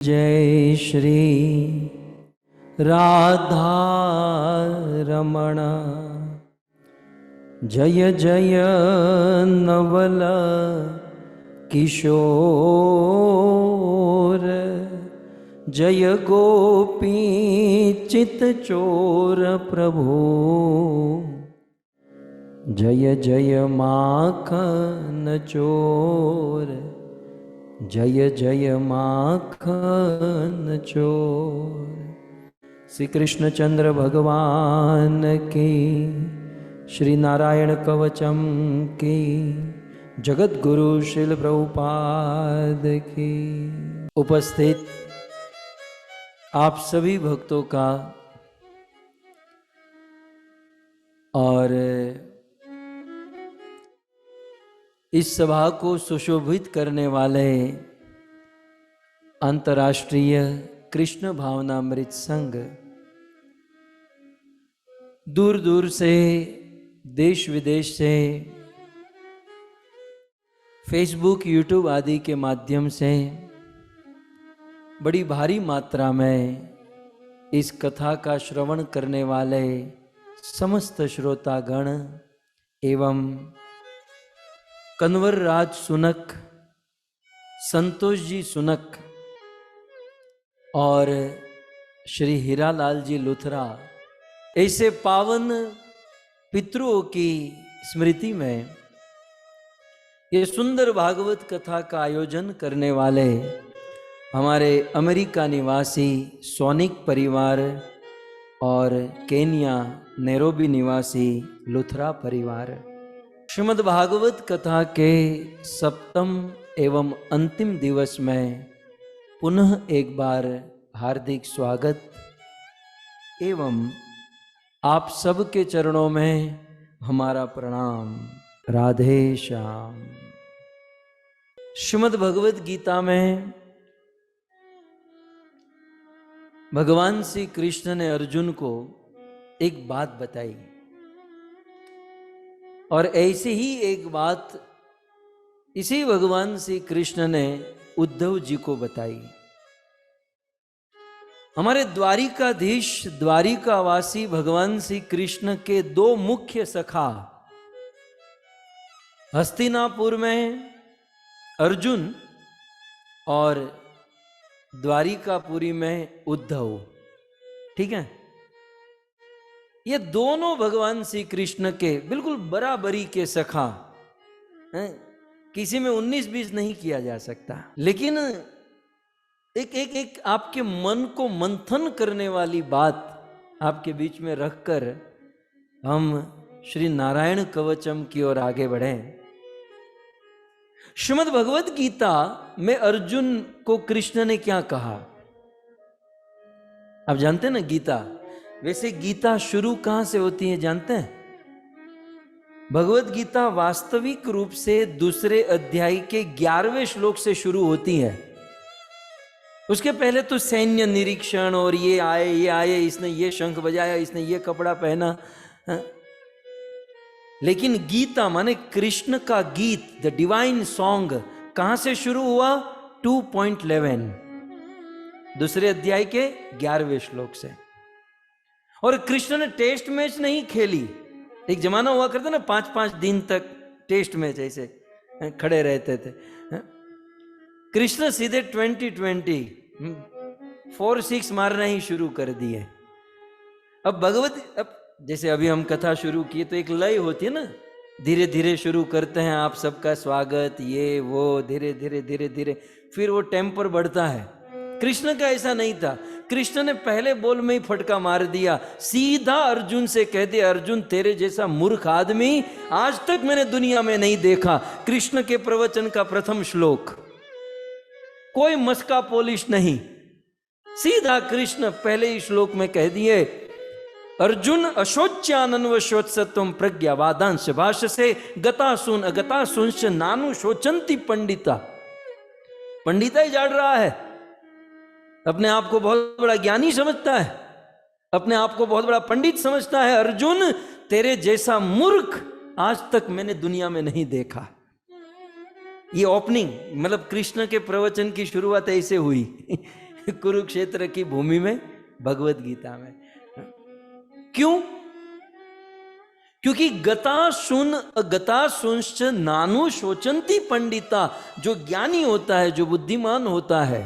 जय श्री राधा रमण, जय जय नवल किशोर, जय गोपी चित चोर प्रभु, जय जय माखन चोर, जय जय माखन चोर। श्री कृष्णचंद्र भगवान की, श्री नारायण कवचम की, जगत गुरु श्रील प्रभुपाद की। उपस्थित आप सभी भक्तों का और इस सभा को सुशोभित करने वाले अंतर्राष्ट्रीय कृष्ण भावनामृत संघ, दूर दूर से, देश विदेश से, फेसबुक, यूट्यूब आदि के माध्यम से बड़ी भारी मात्रा में इस कथा का श्रवण करने वाले समस्त श्रोतागण एवं कन्वर राज सुनक, संतोष जी सुनक और श्री हीरालाल जी लुथरा, ऐसे पावन पितरों की स्मृति में ये सुंदर भागवत कथा का आयोजन करने वाले हमारे अमेरिका निवासी सोनिक परिवार और केन्या नैरोबी निवासी लुथरा परिवार, श्रीमद् भागवत कथा के सप्तम एवं अंतिम दिवस में पुनः एक बार हार्दिक स्वागत एवं आप सबके चरणों में हमारा प्रणाम। राधे श्याम। श्रीमद् भगवत गीता में भगवान श्री कृष्ण ने अर्जुन को एक बात बताई और ऐसे ही एक बात इसी भगवान श्री कृष्ण ने उद्धव जी को बताई। हमारे द्वारिकाधीश, द्वारिकावासी भगवान श्री कृष्ण के दो मुख्य सखा, हस्तिनापुर में अर्जुन और द्वारिकापुरी में उद्धव, ठीक है। ये दोनों भगवान श्री कृष्ण के बिल्कुल बराबरी के सखा हैं, किसी में 19-20 नहीं किया जा सकता। लेकिन एक आपके मन को मंथन करने वाली बात आपके बीच में रखकर हम श्री नारायण कवचम की ओर आगे बढ़े। श्रीमद् भगवत गीता में अर्जुन को कृष्ण ने क्या कहा आप जानते हैं ना। गीता, वैसे गीता शुरू कहां से होती है जानते हैं? भगवत गीता वास्तविक रूप से दूसरे अध्याय के 11वें श्लोक से शुरू होती है। उसके पहले तो सैन्य निरीक्षण और ये आए, इसने ये शंख बजाया, इसने ये कपड़ा पहना। लेकिन गीता माने कृष्ण का गीत, द डिवाइन सॉन्ग, कहां से शुरू हुआ? 2.11, दूसरे अध्याय के 11वें श्लोक से। और कृष्ण ने टेस्ट मैच नहीं खेली। एक जमाना हुआ करता ना, 5-5 दिन तक टेस्ट मैच ऐसे खड़े रहते थे। कृष्ण सीधे 20-20 4-6 मारना ही शुरू कर दिए। अब जैसे अभी हम कथा शुरू की तो एक लय होती है ना, धीरे धीरे शुरू करते हैं, आप सबका स्वागत, ये वो, धीरे धीरे धीरे धीरे फिर वो टेम्पर बढ़ता है। कृष्ण का ऐसा नहीं था। कृष्ण ने पहले बोल में ही फटका मार दिया, सीधा अर्जुन से कह दिया, अर्जुन तेरे जैसा मूर्ख आदमी आज तक मैंने दुनिया में नहीं देखा। कृष्ण के प्रवचन का प्रथम श्लोक, कोई मस्का पॉलिश नहीं, सीधा कृष्ण पहले ही श्लोक में कह दिए, अर्जुन अशोच्यानन्वशोत्सत्वं प्रज्ञावादांश भाष्य गतासून अगतासूंश्च नानु शोचंती पंडिता। पंडिता ही जाड़ रहा है, अपने आप को बहुत बड़ा ज्ञानी समझता है, अपने आप को बहुत बड़ा पंडित समझता है। अर्जुन तेरे जैसा मूर्ख आज तक मैंने दुनिया में नहीं देखा। ये ओपनिंग मतलब कृष्ण के प्रवचन की शुरुआत ऐसे हुई कुरुक्षेत्र की भूमि में, भगवत गीता में। क्यों? क्योंकि गता सुंश्च नानु शोचंती पंडिता, जो ज्ञानी होता है, जो बुद्धिमान होता है,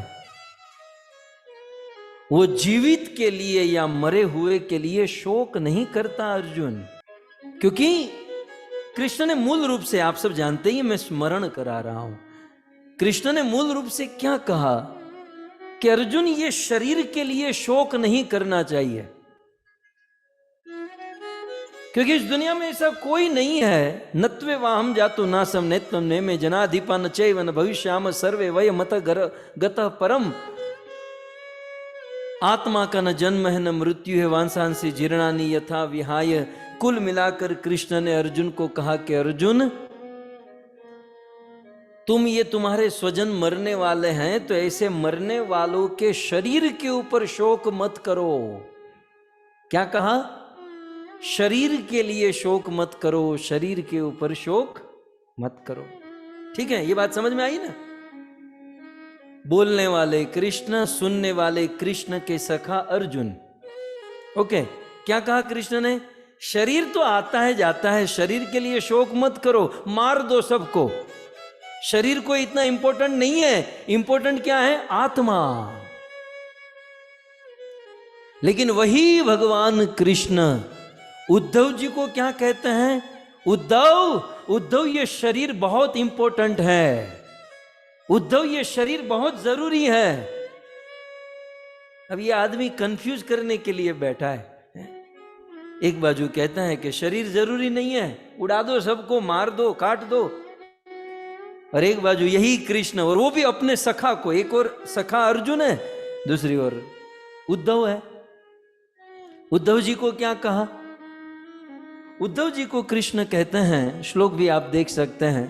वो जीवित के लिए या मरे हुए के लिए शोक नहीं करता अर्जुन। क्योंकि कृष्ण ने मूल रूप से, आप सब जानते ही, मैं स्मरण करा रहा हूं, कृष्ण ने मूल रूप से क्या कहा कि अर्जुन, ये शरीर के लिए शोक नहीं करना चाहिए। क्योंकि इस दुनिया में ऐसा कोई नहीं है, नत्वे वाहम जातु नासम नेत्तम नेमे जनाधिपा न चैव न भविष्याम सर्वे वय मत गतः परम। आत्मा का न जन्म है न मृत्यु है, वांसांसी जीर्णानि यथा विहाय। कुल मिलाकर कृष्ण ने अर्जुन को कहा कि अर्जुन, तुम ये तुम्हारे स्वजन मरने वाले हैं, तो ऐसे मरने वालों के शरीर के ऊपर शोक मत करो। क्या कहा? शरीर के लिए शोक मत करो, शरीर के ऊपर शोक मत करो। ठीक है, ये बात समझ में आई ना? बोलने वाले कृष्ण, सुनने वाले कृष्ण के सखा अर्जुन। ओके, क्या कहा कृष्ण ने? शरीर तो आता है जाता है, शरीर के लिए शोक मत करो, मार दो सबको। शरीर को इतना इंपॉर्टेंट नहीं है, इंपॉर्टेंट क्या है? आत्मा। लेकिन वही भगवान कृष्ण उद्धव जी को क्या कहते हैं? उद्धव, ये शरीर बहुत इंपॉर्टेंट है, उद्धव ये शरीर बहुत जरूरी है। अब ये आदमी कंफ्यूज करने के लिए बैठा है। एक बाजू कहता है कि शरीर जरूरी नहीं है, उड़ा दो सबको, मार दो, काट दो, और एक बाजू यही कृष्ण, और वो भी अपने सखा को, एक और सखा अर्जुन है, दूसरी ओर उद्धव है। उद्धव जी को क्या कहा? उद्धव जी को कृष्ण कहते हैं, श्लोक भी आप देख सकते हैं,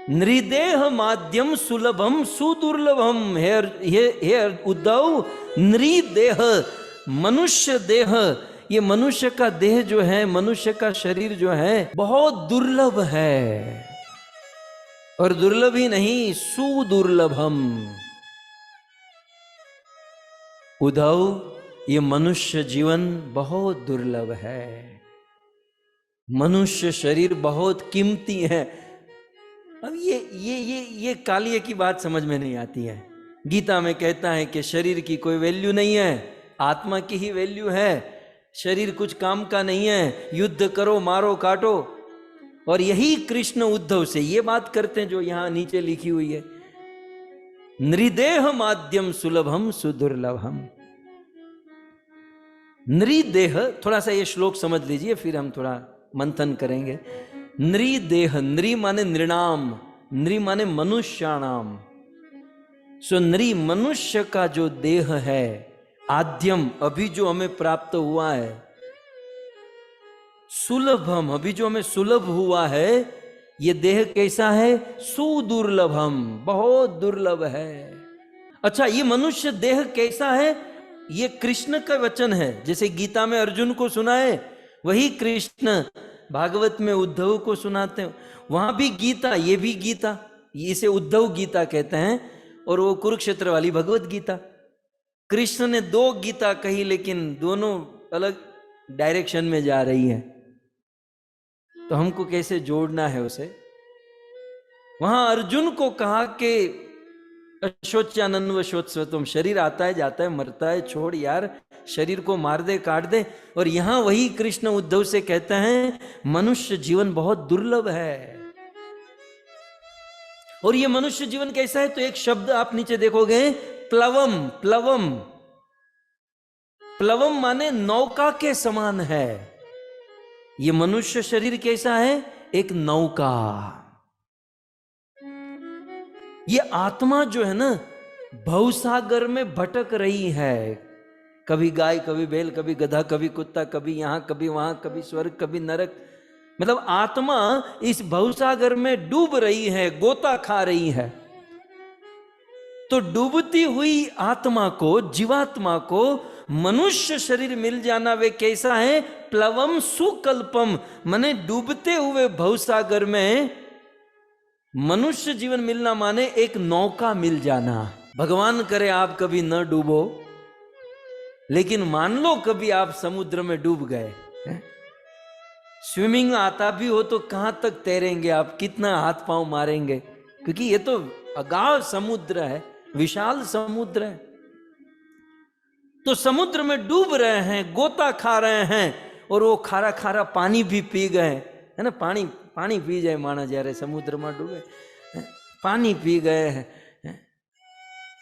नृदेह माध्यम सुलभम सुदुर्लभम। हे उद्धव, नृदेह, मनुष्य देह, ये मनुष्य का देह जो है, मनुष्य का शरीर जो है, बहुत दुर्लभ है, और दुर्लभ ही नहीं, सुदुर्लभम। उद्धव, ये मनुष्य जीवन बहुत दुर्लभ है, मनुष्य शरीर बहुत कीमती है। अब ये कालिये की बात समझ में नहीं आती है। गीता में कहता है कि शरीर की कोई वैल्यू नहीं है, आत्मा की ही वैल्यू है। शरीर कुछ काम का नहीं है, युद्ध करो, मारो, काटो। और यही कृष्ण उद्धव से ये बात करते हैं जो यहां नीचे लिखी हुई है, नृदेह माध्यम सुलभम सुदुर्लभम। नृदेह, थोड़ा सा ये श्लोक समझ लीजिए, फिर हम थोड़ा मंथन करेंगे। नृदेह, नृ माने नृणाम, नृ माने मनुष्याणाम। सो नृ, मनुष्य का जो देह है, आद्यम, अभी जो हमें प्राप्त हुआ है, सुलभम, अभी जो हमें सुलभ हुआ है, ये देह कैसा है? सुदुर्लभम, बहुत दुर्लभ है। अच्छा, ये मनुष्य देह कैसा है? ये कृष्ण का वचन है। जैसे गीता में अर्जुन को सुनाए, वही कृष्ण भागवत में उद्धव को सुनाते हैं। वहां भी गीता, ये भी गीता, इसे उद्धव गीता कहते हैं, और वो कुरुक्षेत्र वाली भगवत गीता। कृष्ण ने दो गीता कही, लेकिन दोनों अलग डायरेक्शन में जा रही है, तो हमको कैसे जोड़ना है उसे? वहां अर्जुन को कहा कि अशोच्यानन्व अशोत्स्व, तुम, शरीर आता है जाता है, मरता है, छोड़ यार, शरीर को मार दे, काट दे। और यहां वही कृष्ण उद्धव से कहते हैं, मनुष्य जीवन बहुत दुर्लभ है। और ये मनुष्य जीवन कैसा है? तो एक शब्द आप नीचे देखोगे, प्लवम। प्लवम, प्लवम माने नौका के समान है। ये मनुष्य शरीर कैसा है? एक नौका। ये आत्मा जो है ना, भवसागर में भटक रही है, कभी गाय, कभी बैल, कभी गधा, कभी कुत्ता, कभी यहां, कभी वहां, कभी स्वर्ग, कभी नरक। मतलब आत्मा इस भवसागर में डूब रही है, गोता खा रही है। तो डूबती हुई आत्मा को, जीवात्मा को मनुष्य शरीर मिल जाना, वे कैसा है? प्लवम सुकल्पम, माने डूबते हुए भवसागर में मनुष्य जीवन मिलना, माने एक नौका मिल जाना। भगवान करे आप कभी न डूबो, लेकिन मान लो कभी आप समुद्र में डूब गए, स्विमिंग आता भी हो तो कहां तक तैरेंगे आप, कितना हाथ पांव मारेंगे, क्योंकि ये तो अगाध समुद्र है, विशाल समुद्र है। तो समुद्र में डूब रहे हैं, गोता खा रहे हैं, और वो खारा खारा पानी भी पी गए, है ना। पानी पानी पी जाए माना जा रहे समुद्र में डूबे, पानी पी गए हैं,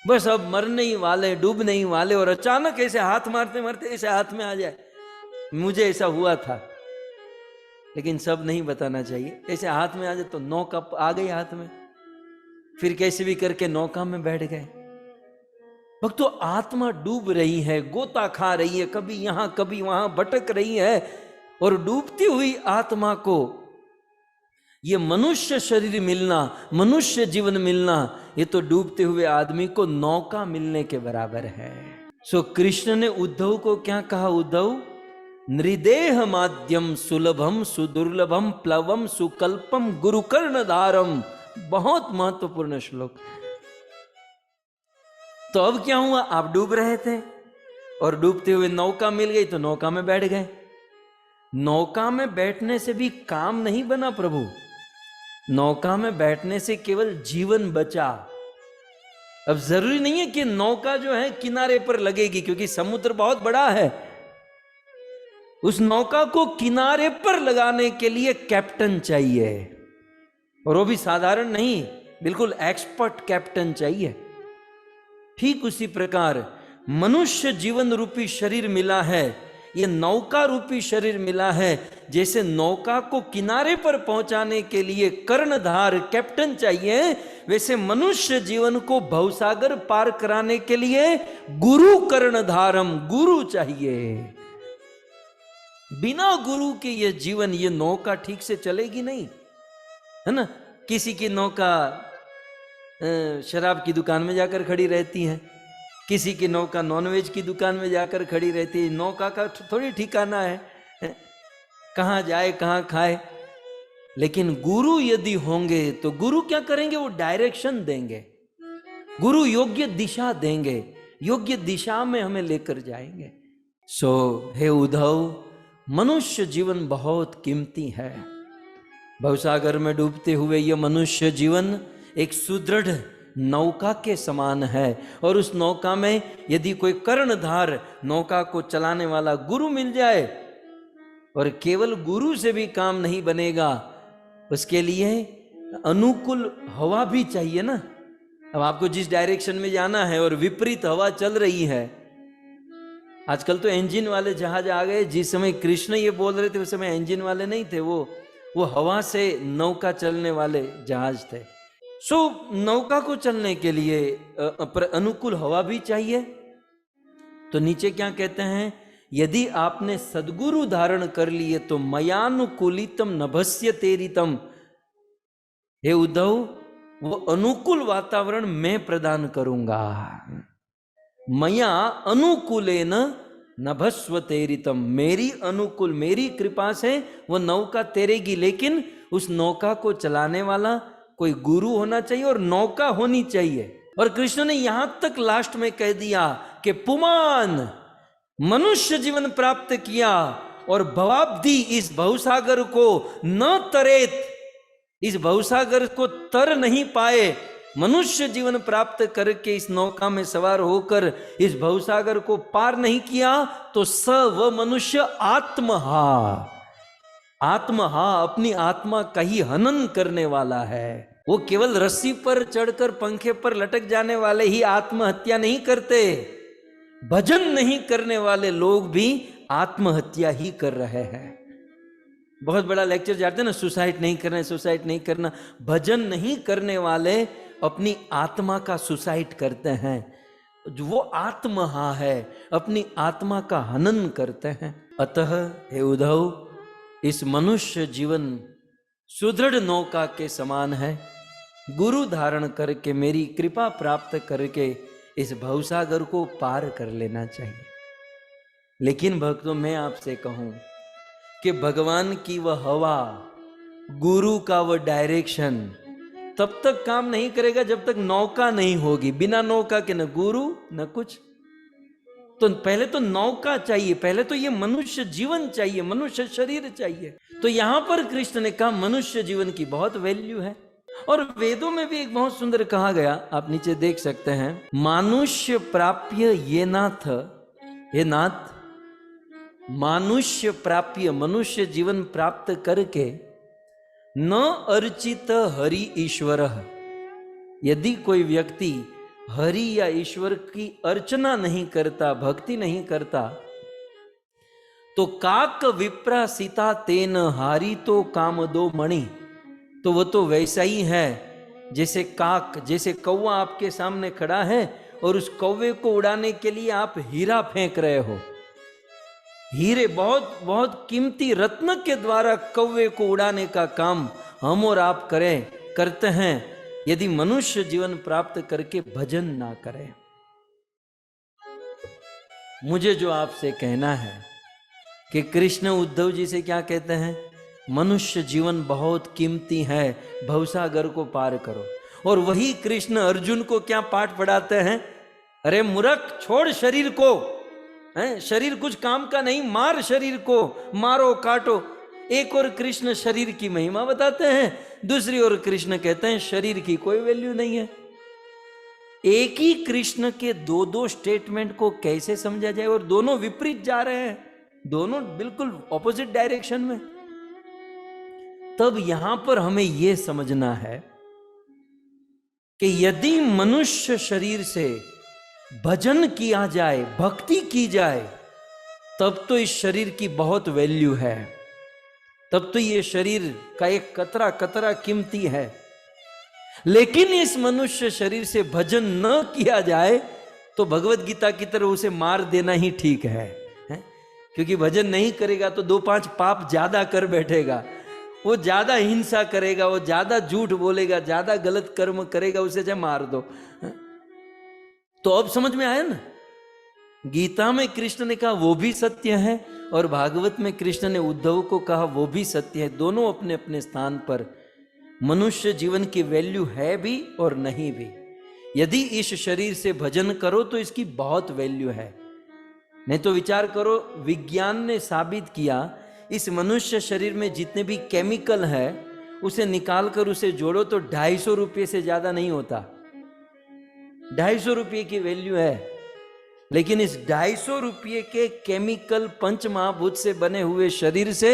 बस अब मरने ही वाले, डूबने ही वाले, और अचानक ऐसे हाथ मारते मारते ऐसे हाथ में आ जाए, मुझे ऐसा हुआ था, लेकिन सब नहीं बताना चाहिए। ऐसे हाथ में आ जाए तो नौका आ गई हाथ में, फिर कैसे भी करके नौका में बैठ गए। भक्तों, आत्मा डूब रही है, गोता खा रही है, कभी यहां कभी वहां भटक रही है, और डूबती हुई आत्मा को ये मनुष्य शरीर मिलना, मनुष्य जीवन मिलना, ये तो डूबते हुए आदमी को नौका मिलने के बराबर है। सो कृष्ण ने उद्धव को क्या कहा? उद्धव, नृदेह माध्यम सुलभम सुदुर्लभम प्लवम सुकल्पम गुरुकर्णधारम। बहुत महत्वपूर्ण श्लोक। तो अब क्या हुआ? आप डूब रहे थे और डूबते हुए नौका मिल गई तो नौका में बैठ गए। नौका में बैठने से भी काम नहीं बना प्रभु, नौका में बैठने से केवल जीवन बचा। अब जरूरी नहीं है कि नौका जो है किनारे पर लगेगी, क्योंकि समुद्र बहुत बड़ा है। उस नौका को किनारे पर लगाने के लिए कैप्टन चाहिए, और वो भी साधारण नहीं, बिल्कुल एक्सपर्ट कैप्टन चाहिए। ठीक उसी प्रकार मनुष्य जीवन रूपी शरीर मिला है, ये नौका रूपी शरीर मिला है। जैसे नौका को किनारे पर पहुंचाने के लिए कर्णधार कैप्टन चाहिए, वैसे मनुष्य जीवन को भवसागर पार कराने के लिए गुरु कर्णधारम, गुरु चाहिए। बिना गुरु के ये जीवन, ये नौका ठीक से चलेगी नहीं, है ना। किसी की नौका शराब की दुकान में जाकर खड़ी रहती है, किसी की नौका नॉनवेज की दुकान में जाकर खड़ी रहती है। नौका का थोड़ी ठिकाना है, कहाँ जाए कहाँ खाए। लेकिन गुरु यदि होंगे तो गुरु क्या करेंगे? वो डायरेक्शन देंगे, गुरु योग्य दिशा देंगे, योग्य दिशा में हमें लेकर जाएंगे। सो हे उद्धव, मनुष्य जीवन बहुत कीमती है। भवसागर में डूबते हुए यह मनुष्य जीवन एक सुदृढ़ नौका के समान है, और उस नौका में यदि कोई कर्णधार, नौका को चलाने वाला गुरु मिल जाए, और केवल गुरु से भी काम नहीं बनेगा, उसके लिए अनुकूल हवा भी चाहिए ना। अब आपको जिस डायरेक्शन में जाना है और विपरीत हवा चल रही है, आजकल तो इंजन वाले जहाज आ गए। जिस समय कृष्ण ये बोल रहे थे उस समय इंजन वाले नहीं थे, वो हवा से नौका चलने वाले जहाज थे। सो नौका को चलने के लिए अनुकूल हवा भी चाहिए। तो नीचे क्या कहते हैं? यदि आपने सद्गुरु धारण कर लिए तो मयानुकूलितम नभस्य तेरितम। हे उद्धव, वो अनुकूल वातावरण मैं प्रदान करूंगा। मया अनुकूलेन नभस्व तेरितम, मेरी अनुकूल, मेरी कृपा से वो नौका तैरेगी। लेकिन उस नौका को चलाने वाला कोई गुरु होना चाहिए और नौका होनी चाहिए। और कृष्ण ने यहां तक लास्ट में कह दिया कि पुमान, मनुष्य जीवन प्राप्त किया और भवाब्धि, इस भवसागर को न तरेत, इस भवसागर को तर नहीं पाए। मनुष्य जीवन प्राप्त करके इस नौका में सवार होकर इस भवसागर को पार नहीं किया तो स व मनुष्य आत्महा, आत्महा, अपनी आत्मा का ही हनन करने वाला है। वो केवल रस्सी पर चढ़कर पंखे पर लटक जाने वाले ही आत्महत्या नहीं करते, भजन नहीं करने वाले लोग भी आत्महत्या ही कर रहे हैं। बहुत बड़ा लेक्चर जाते हैं ना, सुसाइड नहीं करना, सुसाइड नहीं करना। भजन नहीं करने वाले अपनी आत्मा का सुसाइड करते हैं। वो आत्महा है, अपनी आत्मा का हनन करते हैं। अतः हे उद्धव, इस मनुष्य जीवन सुदृढ़ नौका के समान है। गुरु धारण करके, मेरी कृपा प्राप्त करके इस भवसागर को पार कर लेना चाहिए। लेकिन भक्तों, मैं आपसे कहूं कि भगवान की वह हवा, गुरु का वह डायरेक्शन, तब तक काम नहीं करेगा जब तक नौका नहीं होगी। बिना नौका के न गुरु न कुछ। तो पहले तो नौका चाहिए, पहले तो ये मनुष्य जीवन चाहिए, मनुष्य शरीर चाहिए। तो यहां पर कृष्ण ने कहा मनुष्य जीवन की बहुत वैल्यू है। और वेदों में भी एक बहुत सुंदर कहा गया, आप नीचे देख सकते हैं, मानुष्य प्राप्य ये नाथ, हे नाथ, मानुष्य प्राप्य, मनुष्य जीवन प्राप्त करके न अर्चित हरि ईश्वर, यदि कोई व्यक्ति हरि या ईश्वर की अर्चना नहीं करता, भक्ति नहीं करता, तो काक विप्रा सीता तेन हारी तो काम दो मणि, तो वो तो वैसा ही है जैसे काक, जैसे कौवा आपके सामने खड़ा है और उस कौवे को उड़ाने के लिए आप हीरा फेंक रहे हो। हीरे, बहुत बहुत कीमती रत्न के द्वारा कौवे को उड़ाने का काम हम और आप करते हैं, यदि मनुष्य जीवन प्राप्त करके भजन ना करे। मुझे जो आपसे कहना है कि कृष्ण उद्धव जी से क्या कहते हैं, मनुष्य जीवन बहुत कीमती है, भवसागर को पार करो। और वही कृष्ण अर्जुन को क्या पाठ पढ़ाते हैं, अरे मूर्ख छोड़ शरीर को, हैं, शरीर कुछ काम का नहीं, मार शरीर को, मारो काटो। एक और कृष्ण शरीर की महिमा बताते हैं, दूसरी ओर कृष्ण कहते हैं शरीर की कोई वैल्यू नहीं है। एक ही कृष्ण के दो दो स्टेटमेंट को कैसे समझा जाए, और दोनों विपरीत जा रहे हैं, दोनों बिल्कुल ऑपोजिट डायरेक्शन में। तब यहां पर हमें यह समझना है कि यदि मनुष्य शरीर से भजन किया जाए, भक्ति की जाए, तब तो इस शरीर की बहुत वैल्यू है, तब तो ये शरीर का एक कतरा कतरा कीमती है। लेकिन इस मनुष्य शरीर से भजन न किया जाए तो भगवत गीता की तरह उसे मार देना ही ठीक है, क्योंकि भजन नहीं करेगा तो 2-5 पाप ज्यादा कर बैठेगा, वो ज्यादा हिंसा करेगा, वो ज्यादा झूठ बोलेगा, ज्यादा गलत कर्म करेगा, उसे चाहे मार दो। तो अब समझ में आया ना, गीता में कृष्ण ने कहा वो भी सत्य है, और भागवत में कृष्ण ने उद्धव को कहा वो भी सत्य है। दोनों अपने अपने स्थान पर मनुष्य जीवन की वैल्यू है भी और नहीं भी। यदि इस शरीर से भजन करो तो इसकी बहुत वैल्यू है। नहीं तो विचार करो, विज्ञान ने साबित किया इस मनुष्य शरीर में जितने भी केमिकल है उसे निकाल कर उसे जोड़ो तो 250 रुपये से ज्यादा नहीं होता। 250 रुपये की वैल्यू है। लेकिन इस 250 रुपये के केमिकल पंचमहाभूत से बने हुए शरीर से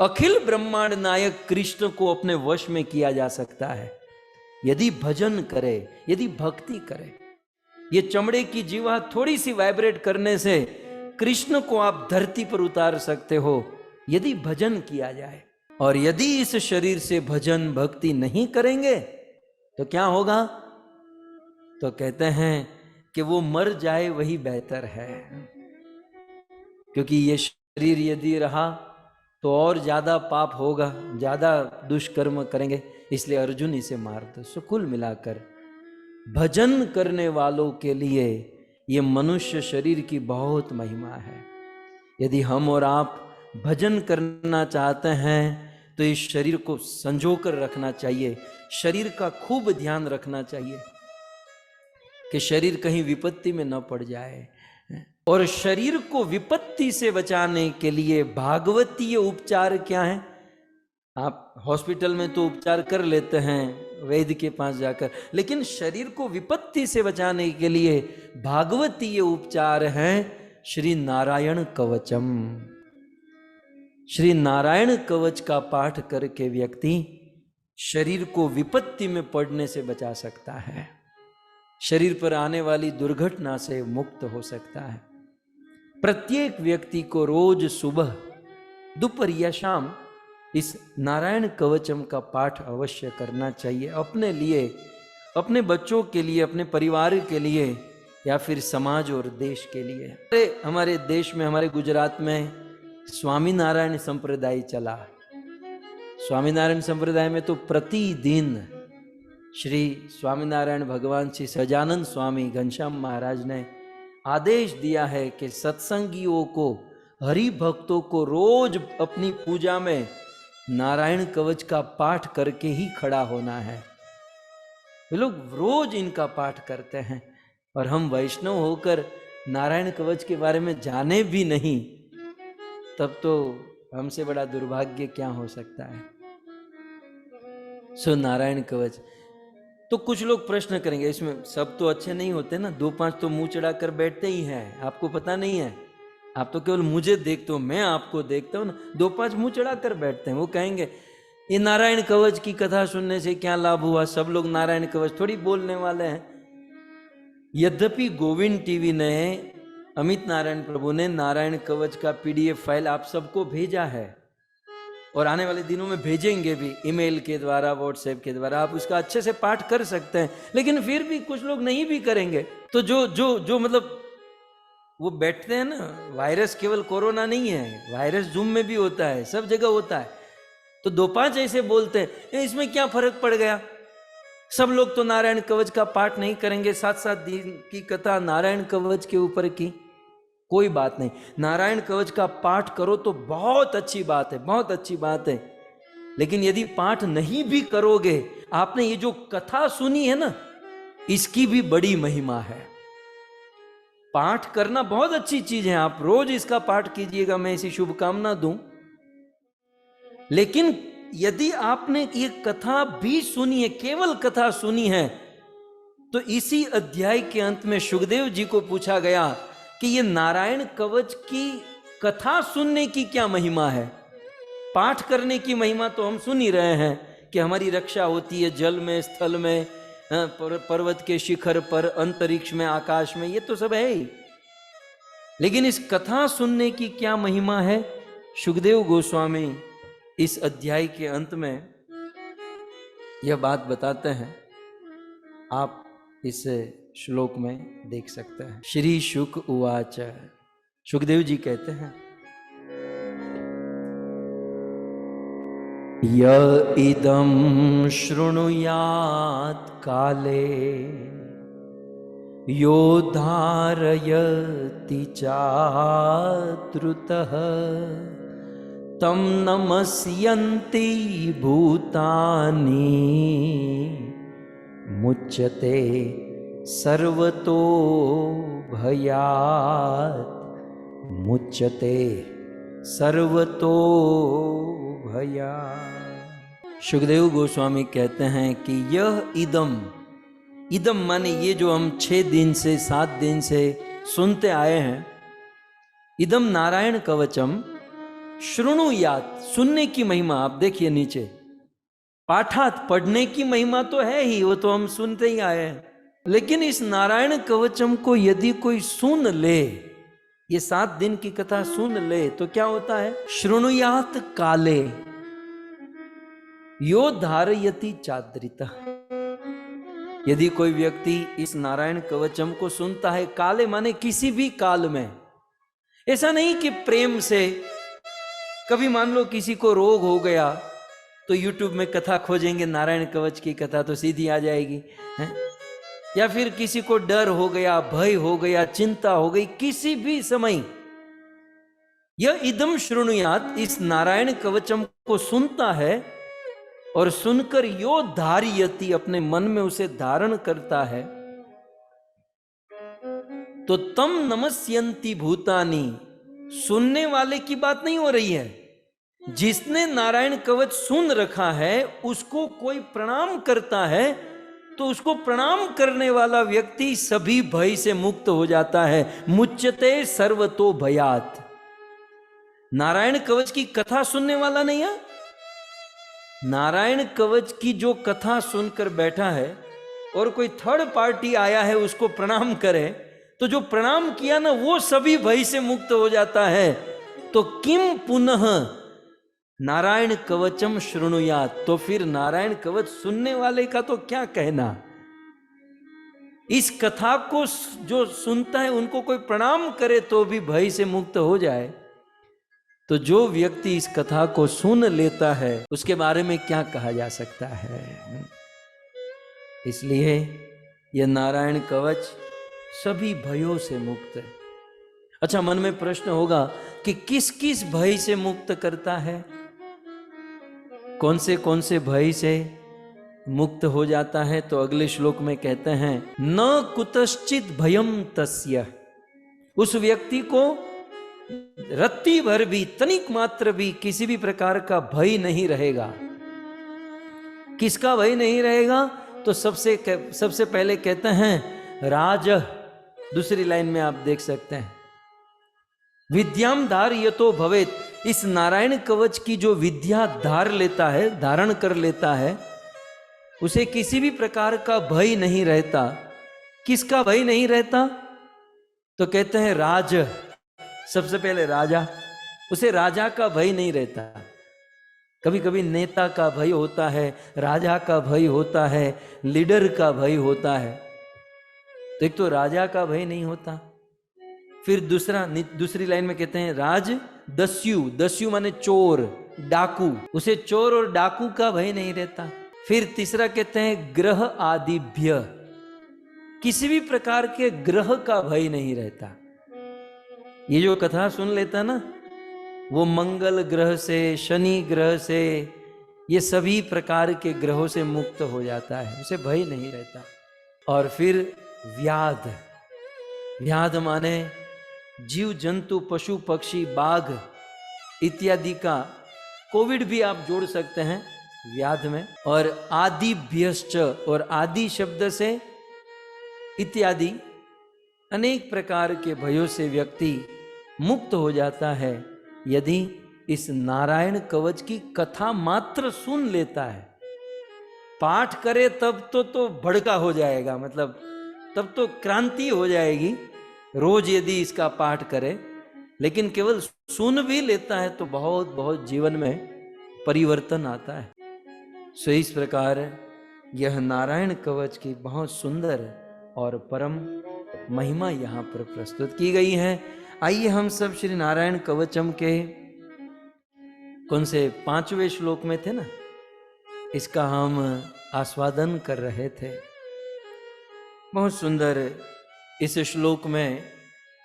अखिल ब्रह्मांड नायक कृष्ण को अपने वश में किया जा सकता है, यदि भजन करे, यदि भक्ति करे। ये चमड़े की जीवा थोड़ी सी वाइब्रेट करने से कृष्ण को आप धरती पर उतार सकते हो, यदि भजन किया जाए। और यदि इस शरीर से भजन भक्ति नहीं करेंगे तो क्या होगा, तो कहते हैं कि वो मर जाए वही बेहतर है, क्योंकि ये शरीर यदि रहा तो और ज्यादा पाप होगा, ज्यादा दुष्कर्म करेंगे, इसलिए अर्जुन इसे मार दो। सो कुल मिलाकर भजन करने वालों के लिए ये मनुष्य शरीर की बहुत महिमा है। यदि हम और आप भजन करना चाहते हैं तो इस शरीर को संजो कर रखना चाहिए, शरीर का खूब ध्यान रखना चाहिए कि शरीर कहीं विपत्ति में न पड़ जाए। और शरीर को विपत्ति से बचाने के लिए भागवतीय उपचार क्या है? आप हॉस्पिटल में तो उपचार कर लेते हैं वैद्य के पास जाकर, लेकिन शरीर को विपत्ति से बचाने के लिए भागवतीय उपचार हैं श्री नारायण कवचम। श्री नारायण कवच का पाठ करके व्यक्ति शरीर को विपत्ति में पड़ने से बचा सकता है, शरीर पर आने वाली दुर्घटना से मुक्त हो सकता है। प्रत्येक व्यक्ति को रोज सुबह, दोपहर या शाम इस नारायण कवचम का पाठ अवश्य करना चाहिए, अपने लिए, अपने बच्चों के लिए, अपने परिवार के लिए, या फिर समाज और देश के लिए। हमारे देश में, हमारे गुजरात में स्वामीनारायण संप्रदाय चला। स्वामीनारायण संप्रदाय में तो प्रतिदिन श्री स्वामीनारायण भगवान श्री सजानंद स्वामी घनश्याम महाराज ने आदेश दिया है कि सत्संगियों को, हरि भक्तों को रोज अपनी पूजा में नारायण कवच का पाठ करके ही खड़ा होना है। वे लोग रोज इनका पाठ करते हैं, और हम वैष्णव होकर नारायण कवच के बारे में जाने भी नहीं, तब तो हमसे बड़ा दुर्भाग्य क्या हो सकता है। सो नारायण कवच। तो कुछ लोग प्रश्न करेंगे, इसमें सब तो अच्छे नहीं होते ना, 2-5 तो मुंह चढ़ाकर बैठते ही हैं, आपको पता नहीं है, आप तो केवल मुझे देखते हो, मैं आपको देखता हूं ना, 2-5 मुंह चढ़ाकर बैठते हैं। वो कहेंगे ये नारायण कवच की कथा सुनने से क्या लाभ हुआ, सब लोग नारायण कवच थोड़ी बोलने वाले हैं। यद्यपि गोविंद टीवी ने, अमित नारायण प्रभु ने नारायण कवच का पीडीएफ फाइल आप सबको भेजा है, और आने वाले दिनों में भेजेंगे भी, ईमेल के द्वारा, व्हाट्सएप के द्वारा, आप उसका अच्छे से पाठ कर सकते हैं। लेकिन फिर भी कुछ लोग नहीं भी करेंगे, तो जो मतलब वो बैठते हैं ना, वायरस केवल कोरोना नहीं है, वायरस जूम में भी होता है, सब जगह होता है, तो 2-5 ऐसे बोलते हैं इसमें क्या फर्क पड़ गया, सब लोग तो नारायण कवच का पाठ नहीं करेंगे, 7-7 दिन की कथा नारायण कवच के ऊपर की, कोई बात नहीं, नारायण कवच का पाठ करो तो बहुत अच्छी बात है, बहुत अच्छी बात है। लेकिन यदि पाठ नहीं भी करोगे, आपने ये जो कथा सुनी है ना, इसकी भी बड़ी महिमा है। पाठ करना बहुत अच्छी चीज है, आप रोज इसका पाठ कीजिएगा, मैं ऐसी शुभकामना दूं। लेकिन यदि आपने ये कथा भी सुनी है, केवल कथा सुनी है, तो इसी अध्याय के अंत में सुखदेव जी को पूछा गया कि ये नारायण कवच की कथा सुनने की क्या महिमा है। पाठ करने की महिमा तो हम सुन ही रहे हैं कि हमारी रक्षा होती है जल में, स्थल में, पर्वत के शिखर पर, अंतरिक्ष में, आकाश में, ये तो सब है ही। लेकिन इस कथा सुनने की क्या महिमा है, सुखदेव गोस्वामी इस अध्याय के अंत में यह बात बताते हैं, आप इस श्लोक में देख सकते हैं। श्री शुक उवाच, सुखदेव जी कहते हैं, य इदं शृणुयात् काले यो धारयति चात्रुतः तं नमस्यन्ति भूतानि मुच्यते सर्वतो भयात्, मुच्यते सर्वतो भयात्। सुखदेव गोस्वामी कहते हैं कि यह इदम, इदम माने ये जो हम 6 दिन से 7 दिन से सुनते आए हैं, इदम नारायण कवचम शृणुयात्, सुनने की महिमा, आप देखिए नीचे, पाठात, पढ़ने की महिमा तो है ही, वो तो हम सुनते ही आए हैं, लेकिन इस नारायण कवचम को यदि कोई सुन ले, ये 7 दिन की कथा सुन ले, तो क्या होता है, शृणुयात काले यो धारयति चाद्रिता, यदि कोई व्यक्ति इस नारायण कवचम को सुनता है, काले माने किसी भी काल में, ऐसा नहीं कि प्रेम से, कभी मान लो किसी को रोग हो गया तो YouTube में कथा खोजेंगे नारायण कवच की कथा तो सीधी आ जाएगी है? या फिर किसी को डर हो गया, भय हो गया, चिंता हो गई, किसी भी समय यह इदम शृणुयात, इस नारायण कवचम को सुनता है और सुनकर यो धारयति, अपने मन में उसे धारण करता है, तो तम नमस्यन्ति भूतानि, सुनने वाले की बात नहीं हो रही है, जिसने नारायण कवच सुन रखा है उसको कोई प्रणाम करता है, तो उसको प्रणाम करने वाला व्यक्ति सभी भय से मुक्त हो जाता है। मुच्यते सर्वतो भयात, नारायण कवच की कथा सुनने वाला नहीं है, नारायण कवच की जो कथा सुनकर बैठा है और कोई थर्ड पार्टी आया है उसको प्रणाम करे, तो जो प्रणाम किया ना वो सभी भय से मुक्त हो जाता है। तो किम पुनः नारायण कवचम शृणुयात, तो फिर नारायण कवच सुनने वाले का तो क्या कहना, इस कथा को जो सुनता है उनको कोई प्रणाम करे तो भी भय से मुक्त हो जाए, तो जो व्यक्ति इस कथा को सुन लेता है उसके बारे में क्या कहा जा सकता है। इसलिए यह नारायण कवच सभी भयों से मुक्त है। अच्छा, मन में प्रश्न होगा कि किस किस भय से मुक्त करता है, कौन से भय से, मुक्त हो जाता है तो अगले श्लोक में कहते हैं न कुतश्चित भयम तस्य, उस व्यक्ति को रत्ती भर भी, तनिक मात्र भी किसी भी प्रकार का भय नहीं रहेगा। किसका भय नहीं रहेगा? तो सबसे पहले कहते हैं राज। दूसरी लाइन में आप देख सकते हैं विद्याम धारयतो भवेत, इस नारायण कवच की जो विद्या धारण कर लेता है, उसे किसी भी प्रकार का भय नहीं रहता। किसका भय नहीं रहता? तो कहते हैं राज, सबसे पहले राजा, उसे राजा का भय नहीं रहता। कभी कभी नेता का भय होता है, राजा का भय होता है, लीडर का भय होता है। तो एक तो राजा का भय नहीं होता, फिर दूसरी लाइन में कहते हैं राज दस्यु माने चोर, डाकू, उसे चोर और डाकू का भय नहीं रहता। फिर तीसरा कहते हैं ग्रह आदिभ्य, किसी भी प्रकार के ग्रह का भय नहीं रहता। ये जो कथा सुन लेता ना, वो मंगल ग्रह से, शनि ग्रह से, ये सभी प्रकार के ग्रहों से मुक्त हो जाता है, उसे भय नहीं रहता। और फिर व्याध माने जीव जंतु, पशु पक्षी, बाघ इत्यादि का, कोविड भी आप जोड़ सकते हैं व्याध में। और आदिभ्यश्च, और आदि शब्द से इत्यादि अनेक प्रकार के भयों से व्यक्ति मुक्त हो जाता है यदि इस नारायण कवच की कथा मात्र सुन लेता है। पाठ करे तब तो भड़का हो जाएगा, मतलब तब तो क्रांति हो जाएगी रोज यदि इसका पाठ करे। लेकिन केवल सुन भी लेता है तो बहुत बहुत जीवन में परिवर्तन आता है। सो इस प्रकार यह नारायण कवच की बहुत सुंदर और परम महिमा यहाँ पर प्रस्तुत की गई है। आइए हम सब श्री नारायण कवचम के कौन से 5वें श्लोक में थे ना, इसका हम आस्वादन कर रहे थे। बहुत सुंदर इस श्लोक में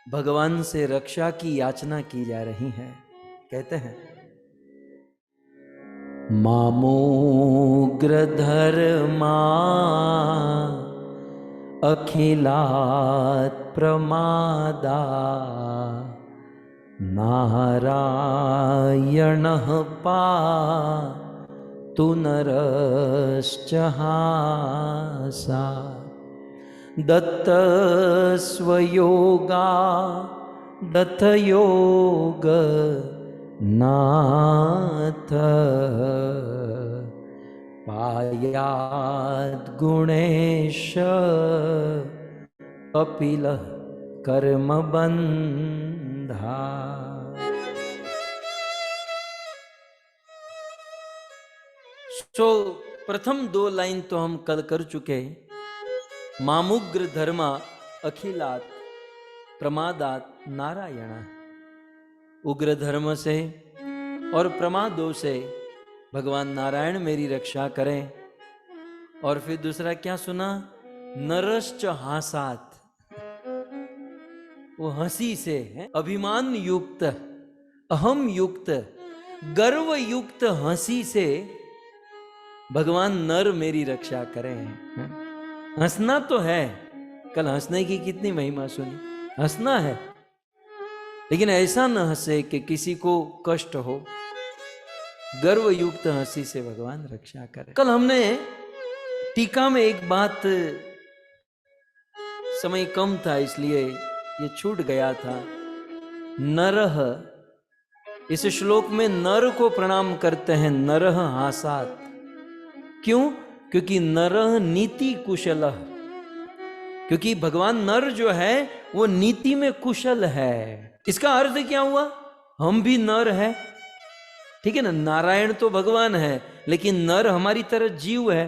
भगवान से रक्षा की याचना की जा रही है। कहते हैं मामोग्र धर्मा अखिलात् प्रमादा नारायणः पातु नरश्च हासा दत्तस्वयोगा दत्तयोग नाथ पायाद गुणेश कपिल कर्म बंधा। सो प्रथम 2 लाइन तो हम कल कर चुके। मामुग्र धर्मा अखिलात प्रमादात नारायण, उग्र धर्म से और प्रमादों से भगवान नारायण मेरी रक्षा करें। और फिर दूसरा क्या सुना? नरश्च हासात, वो हंसी से है, अभिमान युक्त, अहम युक्त, गर्व युक्त हंसी से भगवान नर मेरी रक्षा करें। हंसना तो है, कल हंसने की कितनी महिमा सुनी, हंसना है, लेकिन ऐसा न हंसे कि किसी को कष्ट हो। गर्व युक्त हंसी से भगवान रक्षा करे। कल हमने टीका में एक बात, समय कम था इसलिए ये छूट गया था। नरह, इस श्लोक में नर को प्रणाम करते हैं, नरह हासात। क्यों? क्योंकि नरह नीति कुशल, क्योंकि भगवान नर जो है वो नीति में कुशल है। इसका अर्थ क्या हुआ? हम भी नर है, ठीक है ना। नारायण तो भगवान है, लेकिन नर हमारी तरह जीव है।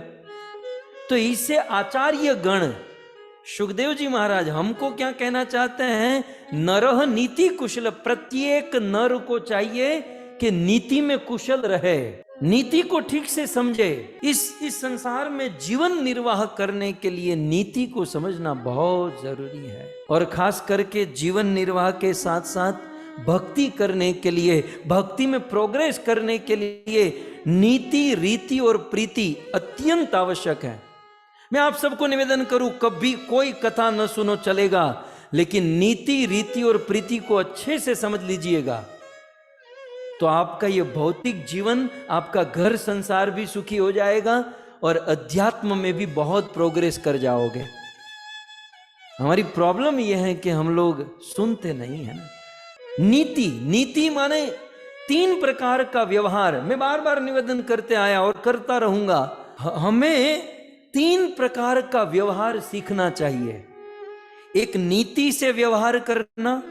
तो इससे आचार्य गण सुखदेव जी महाराज हमको क्या कहना चाहते हैं? नरह नीति कुशल, प्रत्येक नर को चाहिए कि नीति में कुशल रहे, नीति को ठीक से समझे। इस संसार में जीवन निर्वाह करने के लिए नीति को समझना बहुत जरूरी है। और खास करके जीवन निर्वाह के साथ साथ भक्ति करने के लिए, भक्ति में प्रोग्रेस करने के लिए नीति, रीति और प्रीति अत्यंत आवश्यक है। मैं आप सबको निवेदन करूं, कभी कोई कथा न सुनो चलेगा, लेकिन नीति, रीति और प्रीति को अच्छे से समझ लीजिएगा, तो आपका ये भौतिक जीवन, आपका घर संसार भी सुखी हो जाएगा और अध्यात्म में भी बहुत प्रोग्रेस कर जाओगे। हमारी प्रॉब्लम यह है कि हम लोग सुनते नहीं है ना। नीति, नीति माने 3 प्रकार का व्यवहार। मैं बार बार निवेदन करते आया और करता रहूंगा, हमें 3 प्रकार का व्यवहार सीखना चाहिए। एक नीति से व्यवहार करना,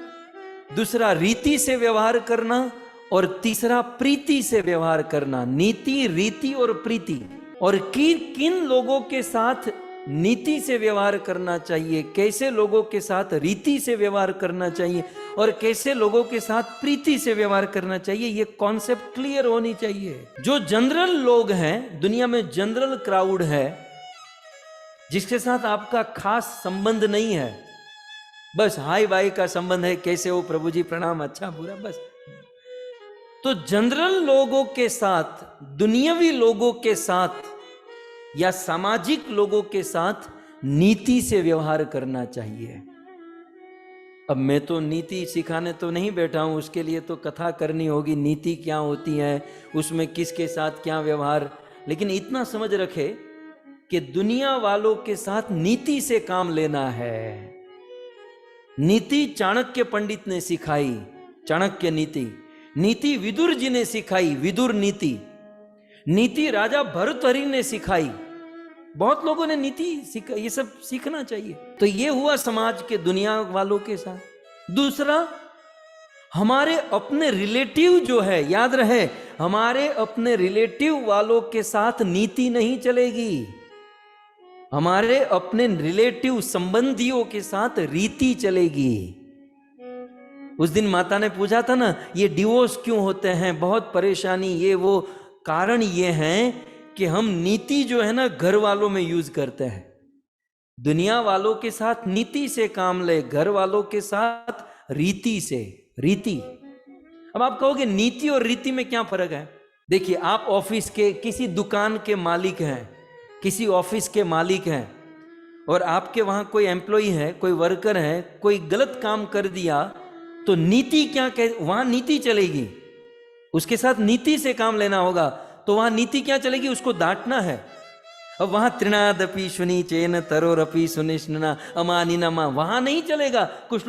दूसरा रीति से व्यवहार करना और तीसरा प्रीति से व्यवहार करना। नीति, रीति और प्रीति। और किन लोगों के साथ नीति से व्यवहार करना चाहिए, कैसे लोगों के साथ रीति से व्यवहार करना चाहिए और कैसे लोगों के साथ प्रीति से व्यवहार करना चाहिए, ये कॉन्सेप्ट क्लियर होनी चाहिए। जो जनरल लोग हैं, दुनिया में जनरल क्राउड है जिसके साथ आपका खास संबंध नहीं है, बस हाय बाय का संबंध है, कैसे हो प्रभु जी, प्रणाम, अच्छा बुरा, बस। तो जनरल लोगों के साथ, दुनियावी लोगों के साथ या सामाजिक लोगों के साथ नीति से व्यवहार करना चाहिए। अब मैं तो नीति सिखाने तो नहीं बैठा हूं, उसके लिए तो कथा करनी होगी, नीति क्या होती है, उसमें किसके साथ क्या व्यवहार। लेकिन इतना समझ रखे कि दुनिया वालों के साथ नीति से काम लेना है। नीति चाणक्य पंडित ने सिखाई, चाणक्य नीति। नीति विदुर जी ने सिखाई, विदुर नीति। नीति राजा भर्तृहरि ने सिखाई। बहुत लोगों ने नीति सीखा, ये सब सीखना चाहिए। तो ये हुआ समाज के दुनिया वालों के साथ। दूसरा, हमारे अपने रिलेटिव जो है, याद रहे, हमारे अपने रिलेटिव वालों के साथ नीति नहीं चलेगी, हमारे अपने रिलेटिव संबंधियों के साथ रीति चलेगी। उस दिन माता ने पूछा था ना, ये डिवोर्स क्यों होते हैं, बहुत परेशानी, ये वो। कारण ये है कि हम नीति जो है ना घर वालों में यूज करते हैं। दुनिया वालों के साथ नीति से काम ले, घर वालों के साथ रीति से। रीति, अब आप कहोगे नीति और रीति में क्या फर्क है? देखिए, आप ऑफिस के किसी दुकान के मालिक हैं, किसी ऑफिस के मालिक हैं, और आपके वहां कोई एम्प्लॉय है, कोई वर्कर है, कोई गलत काम कर दिया, तो नीति क्या कह, वहां नीति चलेगी, उसके साथ नीति से काम लेना होगा। तो वहां नीति क्या चलेगी? उसको डांटना है। अब वहां तृणादपि शुनि चेन तरोरपि सुनिष्णना अमानिनमा, वहां नहीं चलेगा। कुछ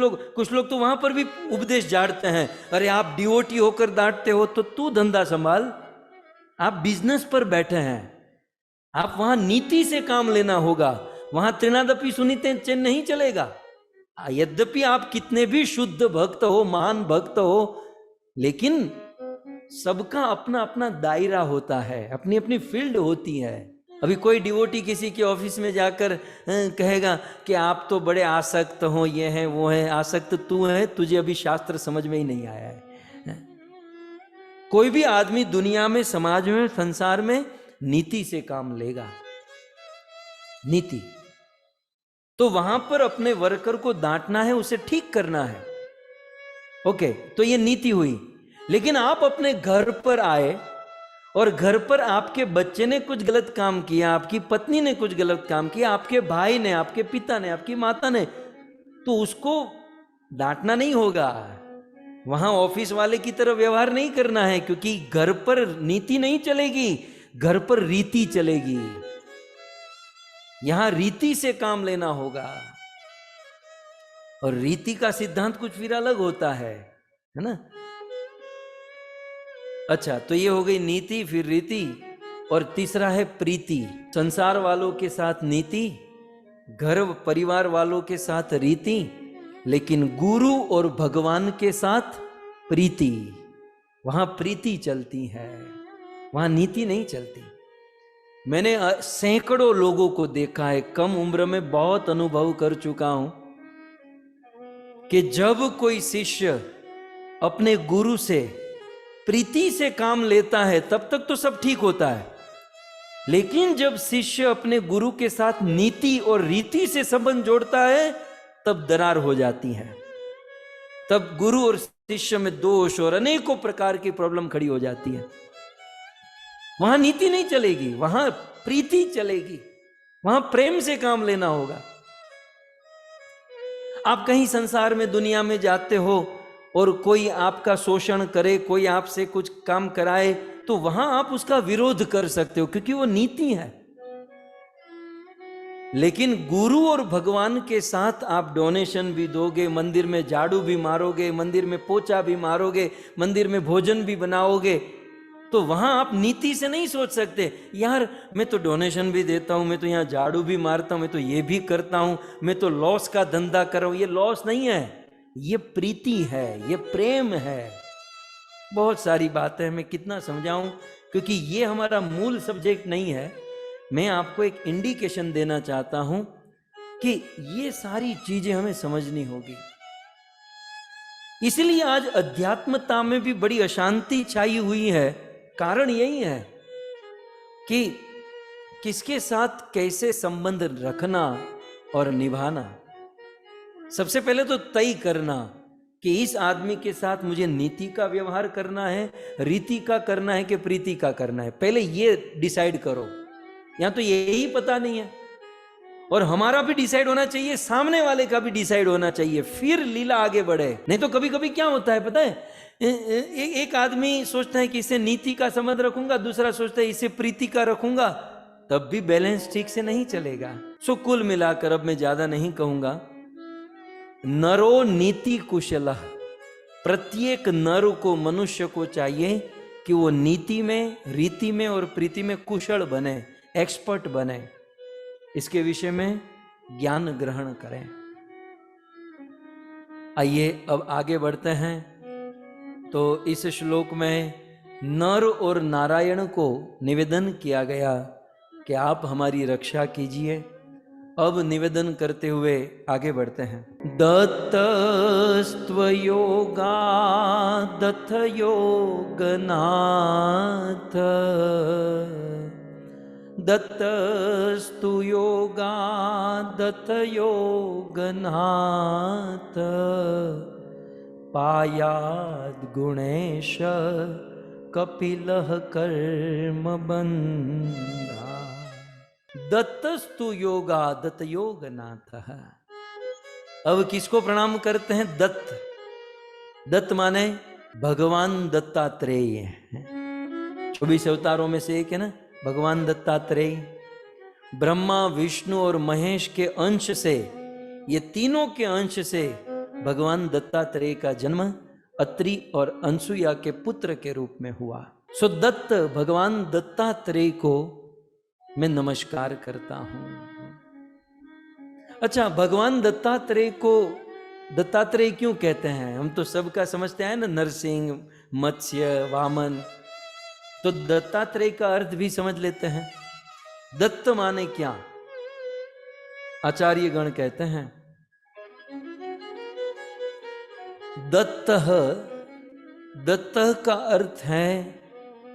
लोग तो वहां पर भी उपदेश झाड़ते हैं, अरे आप डिवोटी होकर डांटते हो तो तू धंधा संभाल, आप बिजनेस पर बैठे हैं, आप वहां नीति से काम लेना होगा। वहां तृणादपि शुनि चेन नहीं चलेगा। यद्यपि आप कितने भी शुद्ध भक्त हो, महान भक्त हो, लेकिन सबका अपना अपना दायरा होता है, अपनी अपनी फील्ड होती है। अभी कोई डिवोटी किसी के ऑफिस में जाकर कहेगा कि आप तो बड़े आसक्त हो, ये है वो है। आसक्त तू है, तुझे अभी शास्त्र समझ में ही नहीं आया है। कोई भी आदमी दुनिया में, समाज में, संसार में नीति से काम लेगा, नीति। तो वहां पर अपने वर्कर को डांटना है, उसे ठीक करना है, ओके, तो ये नीति हुई। लेकिन आप अपने घर पर आए और घर पर आपके बच्चे ने कुछ गलत काम किया, आपकी पत्नी ने कुछ गलत काम किया, आपके भाई ने, आपके पिता ने, आपकी माता ने, तो उसको डांटना नहीं होगा, वहां ऑफिस वाले की तरह व्यवहार नहीं करना है, क्योंकि घर पर नीति नहीं चलेगी, घर पर रीति चलेगी। यहां रीति से काम लेना होगा। और रीति का सिद्धांत कुछ फिर अलग होता है ना। अच्छा, तो ये हो गई नीति, फिर रीति, और तीसरा है प्रीति। संसार वालों के साथ नीति, घर परिवार वालों के साथ रीति, लेकिन गुरु और भगवान के साथ प्रीति। वहां प्रीति चलती है, वहां नीति नहीं चलती। मैंने सैकड़ों लोगों को देखा है, कम उम्र में बहुत अनुभव कर चुका हूं कि जब कोई शिष्य अपने गुरु से प्रीति से काम लेता है तब तक तो सब ठीक होता है, लेकिन जब शिष्य अपने गुरु के साथ नीति और रीति से संबंध जोड़ता है तब दरार हो जाती है। तब गुरु और शिष्य में दोष और अनेकों प्रकार की प्रॉब्लम खड़ी हो जाती है। वहां नीति नहीं चलेगी, वहां प्रीति चलेगी, वहां प्रेम से काम लेना होगा। आप कहीं संसार में, दुनिया में जाते हो और कोई आपका शोषण करे, कोई आपसे कुछ काम कराए, तो वहां आप उसका विरोध कर सकते हो क्योंकि वो नीति है। लेकिन गुरु और भगवान के साथ आप डोनेशन भी दोगे, मंदिर में झाड़ू भी मारोगे, मंदिर में पोछा भी मारोगे, मंदिर में भोजन भी बनाओगे, तो वहां आप नीति से नहीं सोच सकते यार मैं तो डोनेशन भी देता हूं, मैं तो यहां झाड़ू भी मारता हूं, मैं तो ये भी करता हूं, मैं तो लॉस का धंधा कर रहा हूं। ये लॉस नहीं है, ये प्रीति है, ये प्रेम है। बहुत सारी बातें मैं कितना समझाऊं, क्योंकि ये हमारा मूल सब्जेक्ट नहीं है। मैं आपको एक इंडिकेशन देना चाहता हूं कि ये सारी चीजें हमें समझनी होगी। इसलिए आज अध्यात्मता में भी बड़ी अशांति छाई हुई है। कारण यही है कि किसके साथ कैसे संबंध रखना और निभाना। सबसे पहले तो तय करना कि इस आदमी के साथ मुझे नीति का व्यवहार करना है, रीति का करना है कि प्रीति का करना है। पहले ये डिसाइड करो। यहां तो यही पता नहीं है, और हमारा भी डिसाइड होना चाहिए, सामने वाले का भी डिसाइड होना चाहिए, फिर लीला आगे बढ़े। नहीं तो कभी कभी क्या होता है पता है, एक आदमी सोचता है कि इसे नीति का संबंध रखूंगा, दूसरा सोचता है इसे प्रीति का रखूंगा, तब भी बैलेंस ठीक से नहीं चलेगा। सो कुल मिलाकर, अब मैं ज्यादा नहीं कहूंगा, नरो नीति कुशल, प्रत्येक नर को, मनुष्य को चाहिए कि वो नीति में, रीति में और प्रीति में कुशल बने, एक्सपर्ट बने, इसके विषय में ज्ञान ग्रहण करें। आइए अब आगे बढ़ते हैं। तो इस श्लोक में नर और नारायण को निवेदन किया गया कि आप हमारी रक्षा कीजिए। अब निवेदन करते हुए आगे बढ़ते हैं। दत्तस्त्व योगा दत्त योगनाथ, दत्तस्तु योगा दत्त योगनाथ, पायाद गुणेश कपिलः कर्म बंधा। दत्तस्तु योगा दत्त योगनाथ। अब किसको प्रणाम करते हैं? दत्त। दत्त माने भगवान दत्तात्रेय। 24 अवतारों में से एक है ना भगवान दत्तात्रेय। ब्रह्मा, विष्णु और महेश के अंश से, ये तीनों के अंश से भगवान दत्तात्रेय का जन्म अत्रि और अनसुया के पुत्र के रूप में हुआ। सो दत्त, भगवान दत्तात्रेय को मैं नमस्कार करता हूं। अच्छा, भगवान दत्तात्रेय को दत्तात्रेय क्यों कहते हैं? हम तो सबका समझते हैं ना, नरसिंह, मत्स्य, वामन। तो दत्तात्रेय का अर्थ भी समझ लेते हैं। दत्त माने क्या? आचार्य गण कहते हैं दत्तः, दत्तः का अर्थ है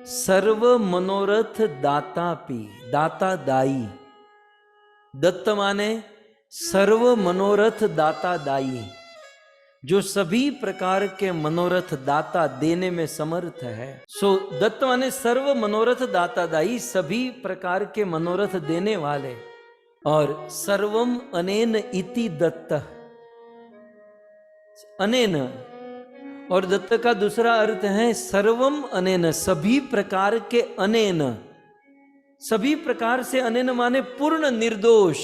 सर्व मनोरथ दातापि, दाता दाई। दत्त माने सर्व मनोरथ दाता दाई, जो सभी प्रकार के मनोरथ दाता देने में समर्थ है। सो दत्त माने सर्व मनोरथ दाता दाई, सभी प्रकार के मनोरथ देने वाले। और सर्वम अनेन इति दत्त, अनेन। और दत्त का दूसरा अर्थ है सर्वम अनेन, सभी प्रकार के अनेन। सभी प्रकार से अनेन माने पूर्ण निर्दोष।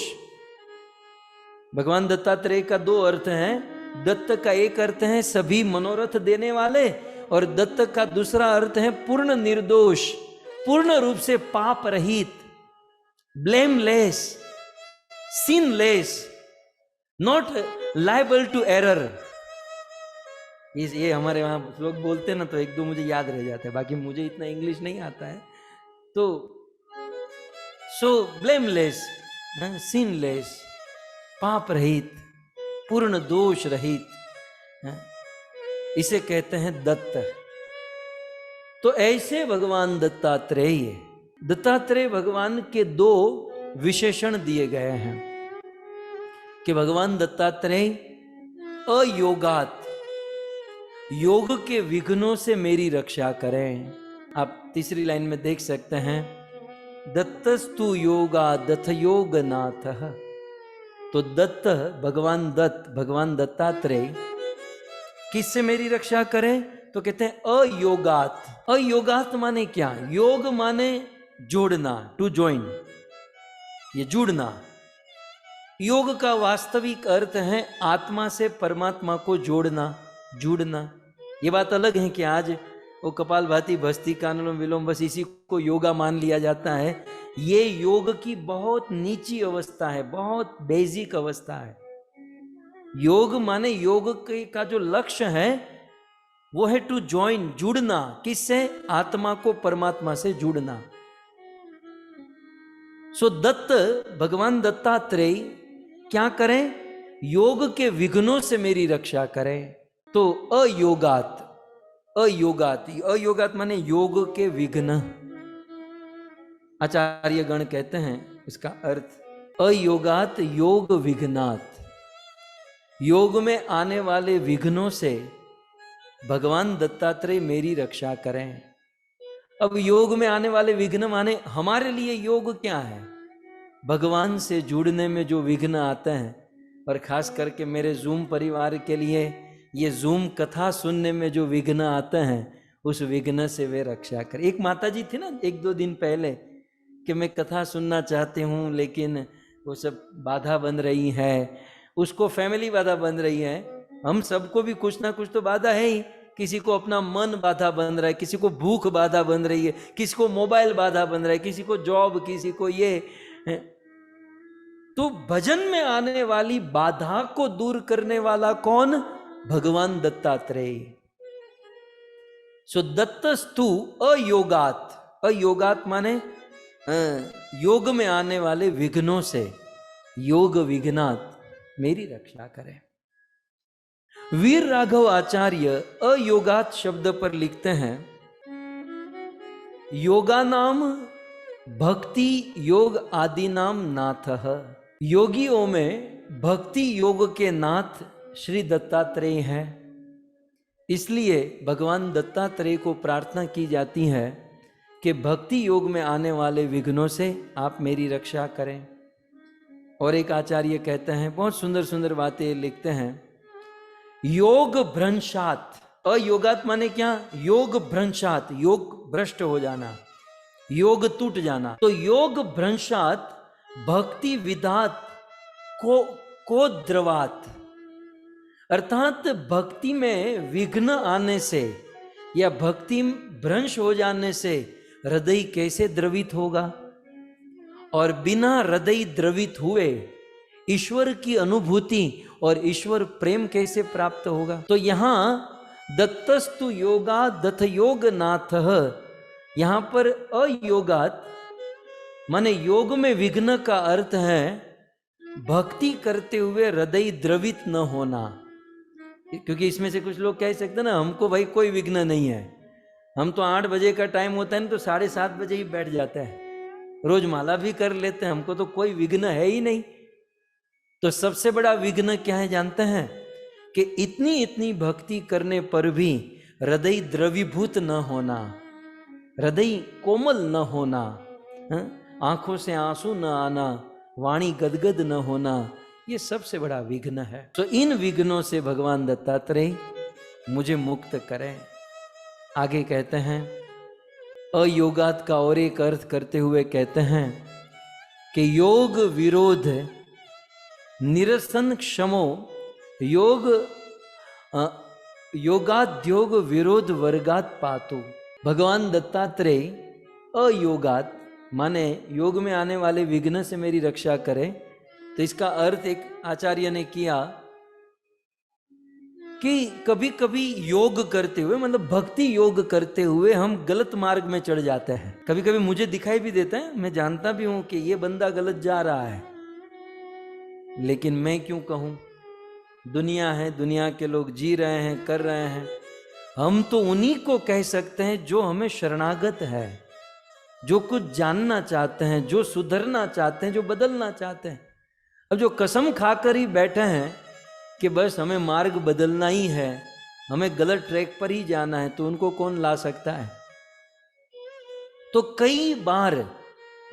भगवान दत्तात्रेय का दो अर्थ हैं। दत्त का एक अर्थ है सभी मनोरथ देने वाले, और दत्त का दूसरा अर्थ है पूर्ण निर्दोष, पूर्ण रूप से पाप रहित, blameless, sinless, not liable to error. ये हमारे वहाँ लोग बोलते हैं ना, तो एक दो मुझे याद रह जाता है, बाकी मुझे इतना इंग्लिश नहीं आता है। तो सो ब्लेमलेस, सिनलेस, पाप रहित, पूर्ण दोष रहित, इसे कहते हैं दत्त। तो ऐसे भगवान दत्तात्रेय, दत्तात्रेय भगवान के दो विशेषण दिए गए हैं कि भगवान दत्तात्रेय अयोगात, योग के विघ्नों से मेरी रक्षा करें। आप तीसरी लाइन में देख सकते हैं, दत्तस्तु योगा दथ योगनाथ। तो दत्त, भगवान दत्त, भगवान दत्तात्रेय किससे मेरी रक्षा करें? तो कहते हैं अयोगात। अयोगात माने क्या? योग माने जोड़ना, टू ज्वाइन, ये जुड़ना। योग का वास्तविक अर्थ है आत्मा से परमात्मा को जोड़ना, जुड़ना। ये बात अलग है कि आज वो कपालभाति, भस्त्रिका, अनुलोम विलोम, बस इसी को योगा मान लिया जाता है। ये योग की बहुत नीची अवस्था है, बहुत बेसिक अवस्था है। योग माने योग का जो लक्ष्य है वो है टू ज्वाइन, जुड़ना। किससे? आत्मा को परमात्मा से जुड़ना। सो दत्त, भगवान दत्तात्रेय क्या करें? योग के विघ्नों से मेरी रक्षा करें। तो अयोगात, अयोगात, अयोगात माने योग के विघ्न। आचार्य गण कहते हैं इसका अर्थ अयोगात योग विघ्नात। योग में आने वाले विघ्नों से भगवान दत्तात्रेय मेरी रक्षा करें। अब योग में आने वाले विघ्न माने हमारे लिए योग क्या है? भगवान से जुड़ने में जो विघ्न आते हैं, और खास करके मेरे जूम परिवार के लिए ये जूम कथा सुनने में जो विघ्न आते हैं, उस विघ्न से वे रक्षा करें। एक माता जी थी ना 1-2 दिन पहले कि मैं कथा सुनना चाहती हूँ लेकिन वो सब बाधा बन रही है, उसको फैमिली बाधा बन रही है। हम सबको भी कुछ ना कुछ तो बाधा है ही। किसी को अपना मन बाधा बन रहा है, किसी को भूख बाधा बन रही है, किसी को मोबाइल बाधा बन रहा है, किसी को जॉब, किसी को ये। तो भजन में आने वाली बाधा को दूर करने वाला कौन? भगवान दत्तात्रेय। सो दत्तस्तु अयोगात। अयोगात माने योग में आने वाले विघ्नों से, योग विघ्नात मेरी रक्षा करें। वीर राघव आचार्य अयोगात शब्द पर लिखते हैं, योगा नाम भक्ति योग आदि नाम नाथ। योगियों में भक्ति योग के नाथ श्री दत्तात्रेय हैं। इसलिए भगवान दत्तात्रेय को प्रार्थना की जाती है कि भक्ति योग में आने वाले विघ्नों से आप मेरी रक्षा करें। और एक आचार्य कहते हैं, बहुत सुंदर सुंदर बातें लिखते हैं, योग भ्रंशात। अयोगात माने क्या? योग भ्रंशात, योग भ्रष्ट हो जाना, योग टूट जाना। तो योग भ्रंशात भक्ति विधात को द्रवात, अर्थात भक्ति में विघ्न आने से या भक्ति भ्रंश हो जाने से हृदय कैसे द्रवित होगा, और बिना हृदय द्रवित हुए ईश्वर की अनुभूति और ईश्वर प्रेम कैसे प्राप्त होगा। तो यहां दत्तस्तु योगा दथ योग नाथ, यहां पर अयोगात माने योग में विघ्न का अर्थ है भक्ति करते हुए हृदय द्रवित न होना। क्योंकि इसमें से कुछ लोग कह सकते हैं ना, हमको भाई कोई विघ्न नहीं है, हम तो 8 बजे का टाइम होता है ना तो 7:30 बजे ही बैठ जाते हैं, रोज माला भी कर लेते हैं, हमको तो कोई विघ्न है ही नहीं। तो सबसे बड़ा विघ्न क्या है जानते हैं? कि इतनी इतनी भक्ति करने पर भी हृदय द्रवीभूत न होना, हृदय कोमल न होना, आंखों से आंसू न आना, वाणी गदगद न होना, ये सबसे बड़ा विघ्न है। तो इन विघ्नों से भगवान दत्तात्रेय मुझे मुक्त करें। आगे कहते हैं, अयोगात का और एक अर्थ करते हुए कहते हैं कि योग विरोध निरसन क्षमो योग योगाद्योग विरोध वर्गात पातु। भगवान दत्तात्रेय अयोगात माने योग में आने वाले विघ्न से मेरी रक्षा करे। तो इसका अर्थ एक आचार्य ने किया कि कभी कभी योग करते हुए, मतलब भक्ति योग करते हुए हम गलत मार्ग में चढ़ जाते हैं। कभी कभी मुझे दिखाई भी देता है, मैं जानता भी हूं कि ये बंदा गलत जा रहा है, लेकिन मैं क्यों कहूं, दुनिया है, दुनिया के लोग जी रहे हैं, कर रहे हैं। हम तो उन्हीं को कह सकते हैं जो हमें शरणागत है, जो कुछ जानना चाहते हैं, जो सुधरना चाहते हैं, जो बदलना चाहते हैं। अब जो कसम खाकर ही बैठे हैं कि बस हमें मार्ग बदलना ही है, हमें गलत ट्रैक पर ही जाना है, तो उनको कौन ला सकता है? तो कई बार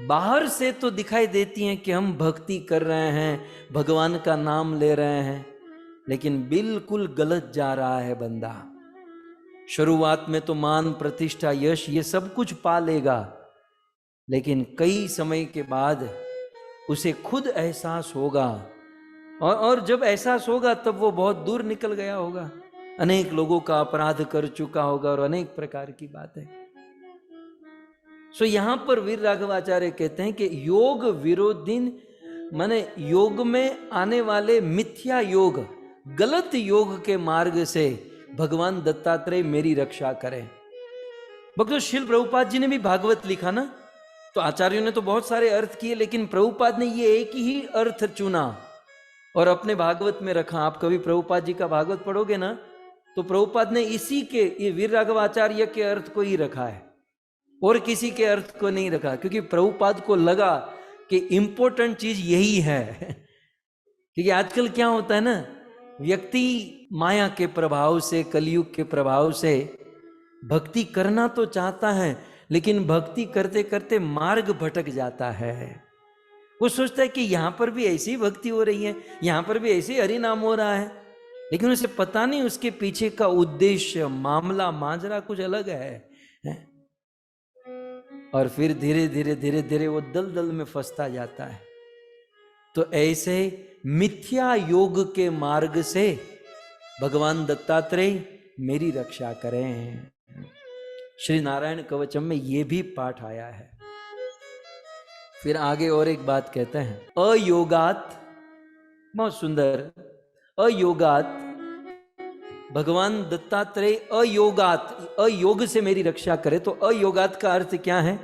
बाहर से तो दिखाई देती हैं कि हम भक्ति कर रहे हैं, भगवान का नाम ले रहे हैं, लेकिन बिल्कुल गलत जा रहा है बंदा। शुरुआत में तो मान, प्रतिष्ठा, यश ये सब कुछ पा लेगा, लेकिन कई समय के बाद उसे खुद एहसास होगा, और जब एहसास होगा तब वो बहुत दूर निकल गया होगा, अनेक लोगों का अपराध कर चुका होगा और अनेक प्रकार की बातें। सो यहां पर वीर राघवाचार्य कहते हैं कि योग विरोधिन माने योग में आने वाले मिथ्या योग, गलत योग के मार्ग से भगवान दत्तात्रेय मेरी रक्षा करें। भक्तों, श्रील प्रभुपाद जी ने भी भागवत लिखा ना, तो आचार्यों ने तो बहुत सारे अर्थ किए, लेकिन प्रभुपाद ने ये एक ही अर्थ चुना और अपने भागवत में रखा। आप कभी प्रभुपाद जी का भागवत पढ़ोगे ना, तो प्रभुपाद ने इसी के, ये वीर राघवाचार्य के अर्थ को ही रखा है और किसी के अर्थ को नहीं रखा, क्योंकि प्रभुपाद को लगा कि इंपॉर्टेंट चीज यही है। क्योंकि आजकल क्या होता है ना, व्यक्ति माया के प्रभाव से, कलयुग के प्रभाव से भक्ति करना तो चाहता है, लेकिन भक्ति करते करते मार्ग भटक जाता है। वो सोचता है कि यहां पर भी ऐसी भक्ति हो रही है, यहां पर भी ऐसे हरि नाम हो रहा है, लेकिन उसे पता नहीं उसके पीछे का उद्देश्य, मामला, माजरा कुछ अलग है। और फिर धीरे धीरे धीरे धीरे वो दलदल में फंसता जाता है। तो ऐसे मिथ्या योग के मार्ग से भगवान दत्तात्रेय मेरी रक्षा करें। श्री नारायण कवचम में ये भी पाठ आया है। फिर आगे और एक बात कहते हैं, अयोगात, बहुत सुंदर, अयोगात भगवान दत्तात्रेय अयोगात, अयोग से मेरी रक्षा करे। तो अयोगात का अर्थ क्या है?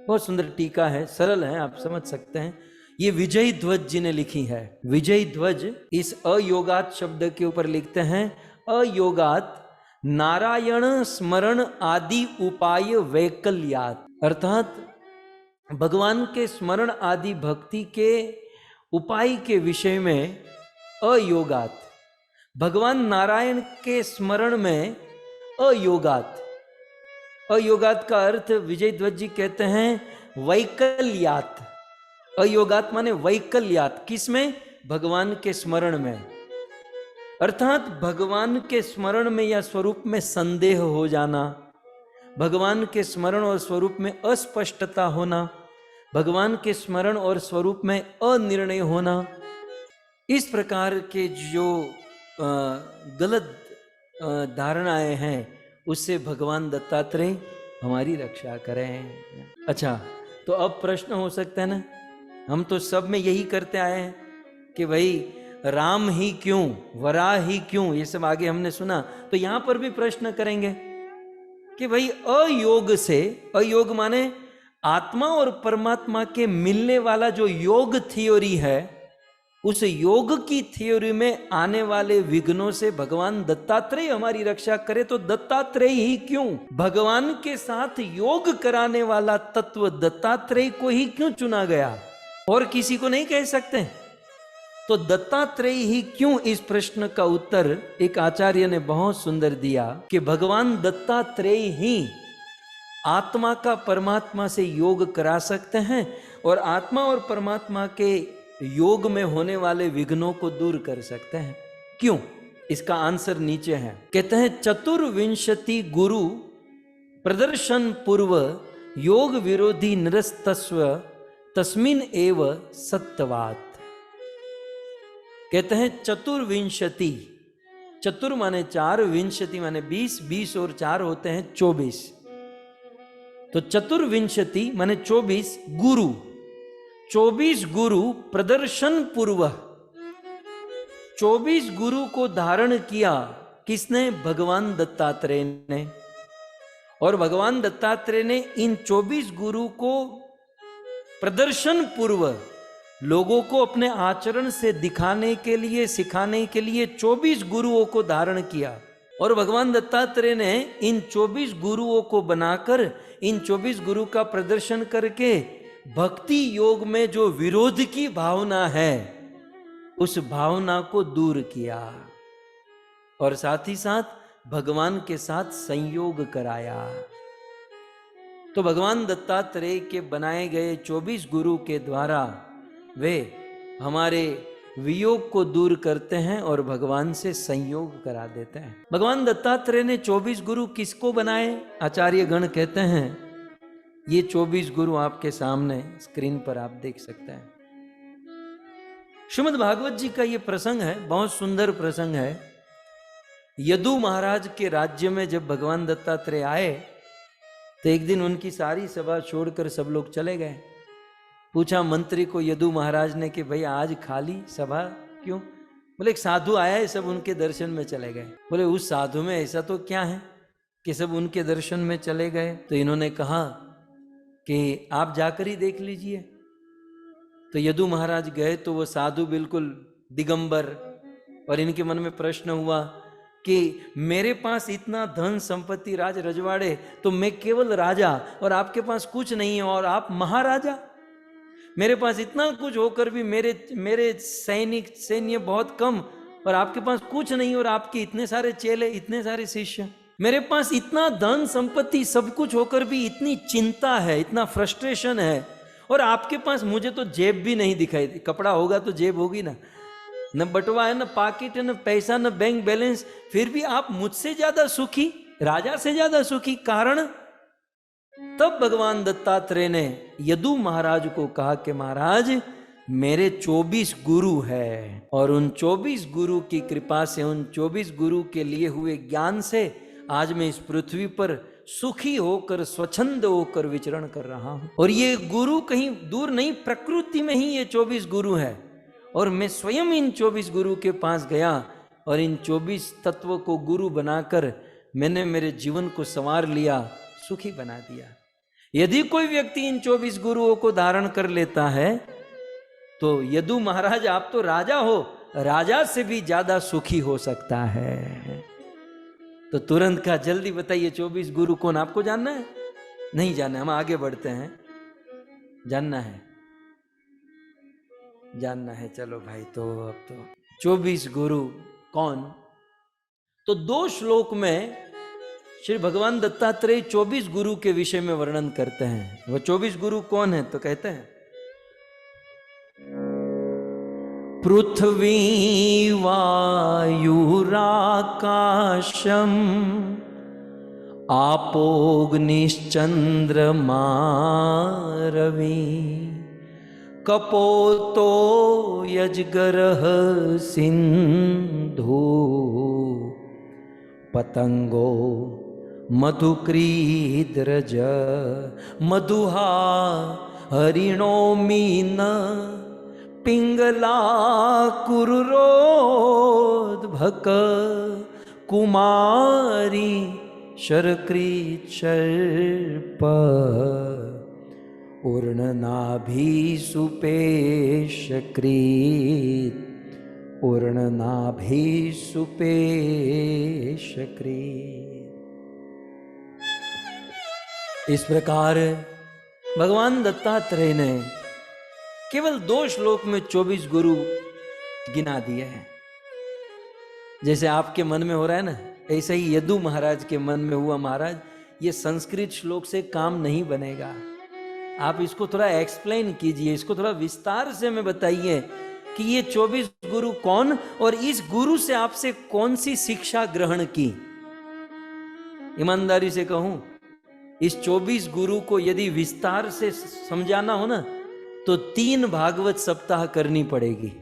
बहुत सुंदर टीका है, सरल है, आप समझ सकते हैं। ये विजय ध्वज जी ने लिखी है। विजय ध्वज इस अयोगात शब्द के ऊपर लिखते हैं, अयोगात नारायण स्मरण आदि उपाय वैकल्यात, अर्थात भगवान के स्मरण आदि भक्ति के उपाय के विषय में अयोगात, भगवान नारायण के स्मरण में अयोगात। अयोगात का अर्थ विजय ध्वज जी कहते हैं वैकल्यात। अयोगात माने वैकल्यात, किसमें? भगवान के स्मरण में, अर्थात भगवान के स्मरण में या स्वरूप में संदेह हो जाना, भगवान के स्मरण और स्वरूप में अस्पष्टता होना, भगवान के स्मरण और स्वरूप में अनिर्णय होना, इस प्रकार के जो गलत धारणाएं हैं, उससे भगवान दत्तात्रेय हमारी रक्षा करें। अच्छा, तो अब प्रश्न हो सकता है ना, हम तो सब में यही करते आए हैं कि भाई राम ही क्यों, वराह ही क्यों, ये सब आगे हमने सुना। तो यहां पर भी प्रश्न करेंगे कि भाई अयोग से, अयोग माने आत्मा और परमात्मा के मिलने वाला जो योग थ्योरी है, उस योग की थ्योरी में आने वाले विघ्नों से भगवान दत्तात्रेय हमारी रक्षा करे। तो दत्तात्रेय ही क्यों? भगवान के साथ योग कराने वाला तत्व दत्तात्रेय को ही क्यों चुना गया, और किसी को नहीं कह सकते? तो दत्तात्रेय ही क्यों, इस प्रश्न का उत्तर एक आचार्य ने बहुत सुंदर दिया कि भगवान दत्तात्रेय ही आत्मा का परमात्मा से योग करा सकते हैं और आत्मा और परमात्मा के योग में होने वाले विघ्नों को दूर कर सकते हैं। क्यों? इसका आंसर नीचे है। कहते हैं, चतुर्विंशति गुरु प्रदर्शन पूर्व योग विरोधी निरस्तस्व तस्मिन एव सत्यवात। कहते हैं चतुर्विंशति, चतुर माने 4, विंशति माने 20, 20 और 4 होते हैं 24। तो चतुर्विंशति माने 24 गुरु, 24 गुरु प्रदर्शन पूर्व, 24 गुरु को धारण किया। किसने? भगवान दत्तात्रेय ने। और भगवान दत्तात्रेय ने इन 24 गुरु को प्रदर्शन पूर्व लोगों को अपने आचरण से दिखाने के लिए, सिखाने के लिए 24 गुरुओं को धारण किया। और भगवान दत्तात्रेय ने इन 24 गुरुओं को बनाकर, इन 24 गुरु का प्रदर्शन करके भक्ति योग में जो विरोध की भावना है, उस भावना को दूर किया और साथ ही साथ भगवान के साथ संयोग कराया। तो भगवान दत्तात्रेय के बनाए गए 24 गुरु के द्वारा वे हमारे वियोग को दूर करते हैं और भगवान से संयोग करा देते हैं। भगवान दत्तात्रेय ने 24 गुरु किसको बनाए? आचार्य गण कहते हैं ये 24 गुरु आपके सामने स्क्रीन पर आप देख सकते हैं। श्रीमद् भागवत जी का ये प्रसंग है, बहुत सुंदर प्रसंग है। यदु महाराज के राज्य में जब भगवान दत्तात्रेय आए तो एक दिन उनकी सारी सभा छोड़कर सब लोग चले गए। पूछा मंत्री को यदु महाराज ने कि भाई आज खाली सभा क्यों? बोले एक साधु आया है, सब उनके दर्शन में चले गए। बोले उस साधु में ऐसा तो क्या है कि सब उनके दर्शन में चले गए? तो इन्होंने कहा कि आप जाकर ही देख लीजिए। तो यदु महाराज गए तो वो साधु बिल्कुल दिगंबर, और इनके मन में प्रश्न हुआ कि मेरे पास इतना धन संपत्ति राज रजवाड़े, तो मैं केवल राजा और आपके पास कुछ नहीं है और आप महाराजा। मेरे पास इतना कुछ होकर भी मेरे सैन्य बहुत कम और आपके पास कुछ नहीं, और आपके इतने सारे चेले, इतने सारे शिष्य। मेरे पास इतना धन संपत्ति सब कुछ होकर भी इतनी चिंता है, इतना फ्रस्ट्रेशन है, और आपके पास मुझे तो जेब भी नहीं दिखाई दी। कपड़ा होगा तो जेब होगी ना, न बटवा है, न पाकिट है, न पैसा, न बैंक बैलेंस, फिर भी आप मुझसे ज्यादा सुखी, राजा से ज्यादा सुखी। कारण? तब भगवान दत्तात्रेय ने यदु महाराज को कहा कि महाराज मेरे 24 गुरु है, और उन 24 गुरु की कृपा से, उन 24 गुरु के लिए हुए ज्ञान से आज मैं इस पृथ्वी पर सुखी होकर, स्वच्छंद होकर विचरण कर रहा हूं। और ये गुरु कहीं दूर नहीं, प्रकृति में ही ये 24 गुरु है। और मैं स्वयं इन 24 गुरु के पास गया और इन 24 तत्वों को गुरु बनाकर मैंने मेरे जीवन को संवार लिया, सुखी बना दिया। यदि कोई व्यक्ति इन 24 गुरुओं को धारण कर लेता है तो यदु महाराज आप तो राजा हो, राजा से भी ज्यादा सुखी हो सकता है। तो तुरंत का जल्दी बताइए 24 गुरु कौन? आपको जानना है? नहीं जानना है, हम आगे बढ़ते हैं। जानना है, जानना है, चलो भाई। तो अब तो 24 गुरु कौन? तो 2 श्लोक में श्री भगवान दत्तात्रेय 24 गुरु के विषय में वर्णन करते हैं। वो 24 गुरु कौन है? तो कहते हैं पृथ्वी वायुराकाशम आपोग्निश्चंद्रमा रवि कपोतो यजगरः सिंधु पतंगो मधुक्रीद्रज मधुहा हरिणो मीन पिंगला कुरुरोद्भक कुमारी शर्कृत सर्प ऊर्णनाभिसुपेशकृत ऊर्णनाभिसुपेशकृत। इस प्रकार भगवान दत्तात्रेय ने केवल 2 श्लोक में 24 गुरु गिना दिए हैं। जैसे आपके मन में हो रहा है ना, ऐसे ही यदु महाराज के मन में हुआ। महाराज ये संस्कृत श्लोक से काम नहीं बनेगा, आप इसको थोड़ा एक्सप्लेन कीजिए, इसको थोड़ा विस्तार से हमें बताइए कि ये 24 गुरु कौन, और इस गुरु से आपसे कौन सी शिक्षा ग्रहण की। ईमानदारी से कहूं, इस 24 गुरु को यदि विस्तार से समझाना हो ना तो 3 भागवत सप्ताह करनी पड़ेगी।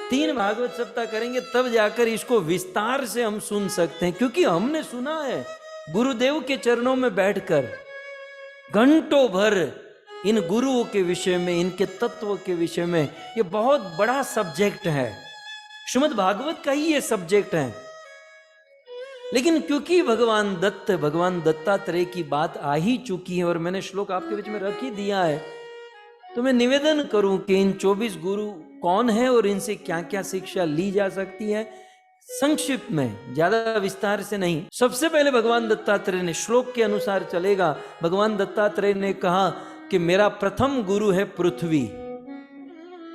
3 भागवत सप्ताह करेंगे तब जाकर इसको विस्तार से हम सुन सकते हैं। क्योंकि हमने सुना है गुरुदेव के चरणों में बैठकर घंटों भर इन गुरुओं के विषय में, इनके तत्व के विषय में। ये बहुत बड़ा सब्जेक्ट है, श्रीमद् भागवत का ही ये सब्जेक्ट है। लेकिन क्योंकि भगवान दत्तात्रेय की बात आ ही चुकी है और मैंने श्लोक आपके बीच में रख ही दिया है, तो मैं निवेदन करूं कि इन 24 गुरु कौन है और इनसे क्या क्या शिक्षा ली जा सकती है, संक्षिप्त में, ज्यादा विस्तार से नहीं। सबसे पहले भगवान दत्तात्रेय ने, श्लोक के अनुसार चलेगा, भगवान दत्तात्रेय ने कहा कि मेरा प्रथम गुरु है पृथ्वी।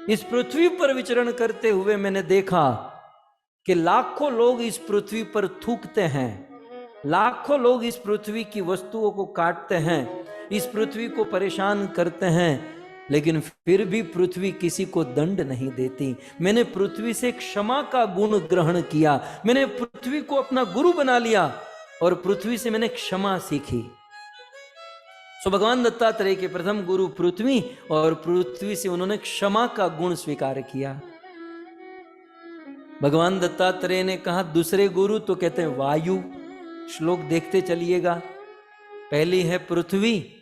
इस पृथ्वी पर विचरण करते हुए मैंने देखा कि लाखों लोग इस पृथ्वी पर थूकते हैं, लाखों लोग इस पृथ्वी की वस्तुओं को काटते हैं, इस पृथ्वी को परेशान करते हैं, लेकिन फिर भी पृथ्वी किसी को दंड नहीं देती। मैंने पृथ्वी से क्षमा का गुण ग्रहण किया, मैंने पृथ्वी को अपना गुरु बना लिया और पृथ्वी से मैंने क्षमा सीखी। सो भगवान दत्तात्रेय के प्रथम गुरु पृथ्वी, और पृथ्वी से उन्होंने क्षमा का गुण स्वीकार किया। भगवान दत्तात्रेय ने कहा दूसरे गुरु, तो कहते हैं वायु। श्लोक देखते चलिएगा, पहली है पृथ्वी,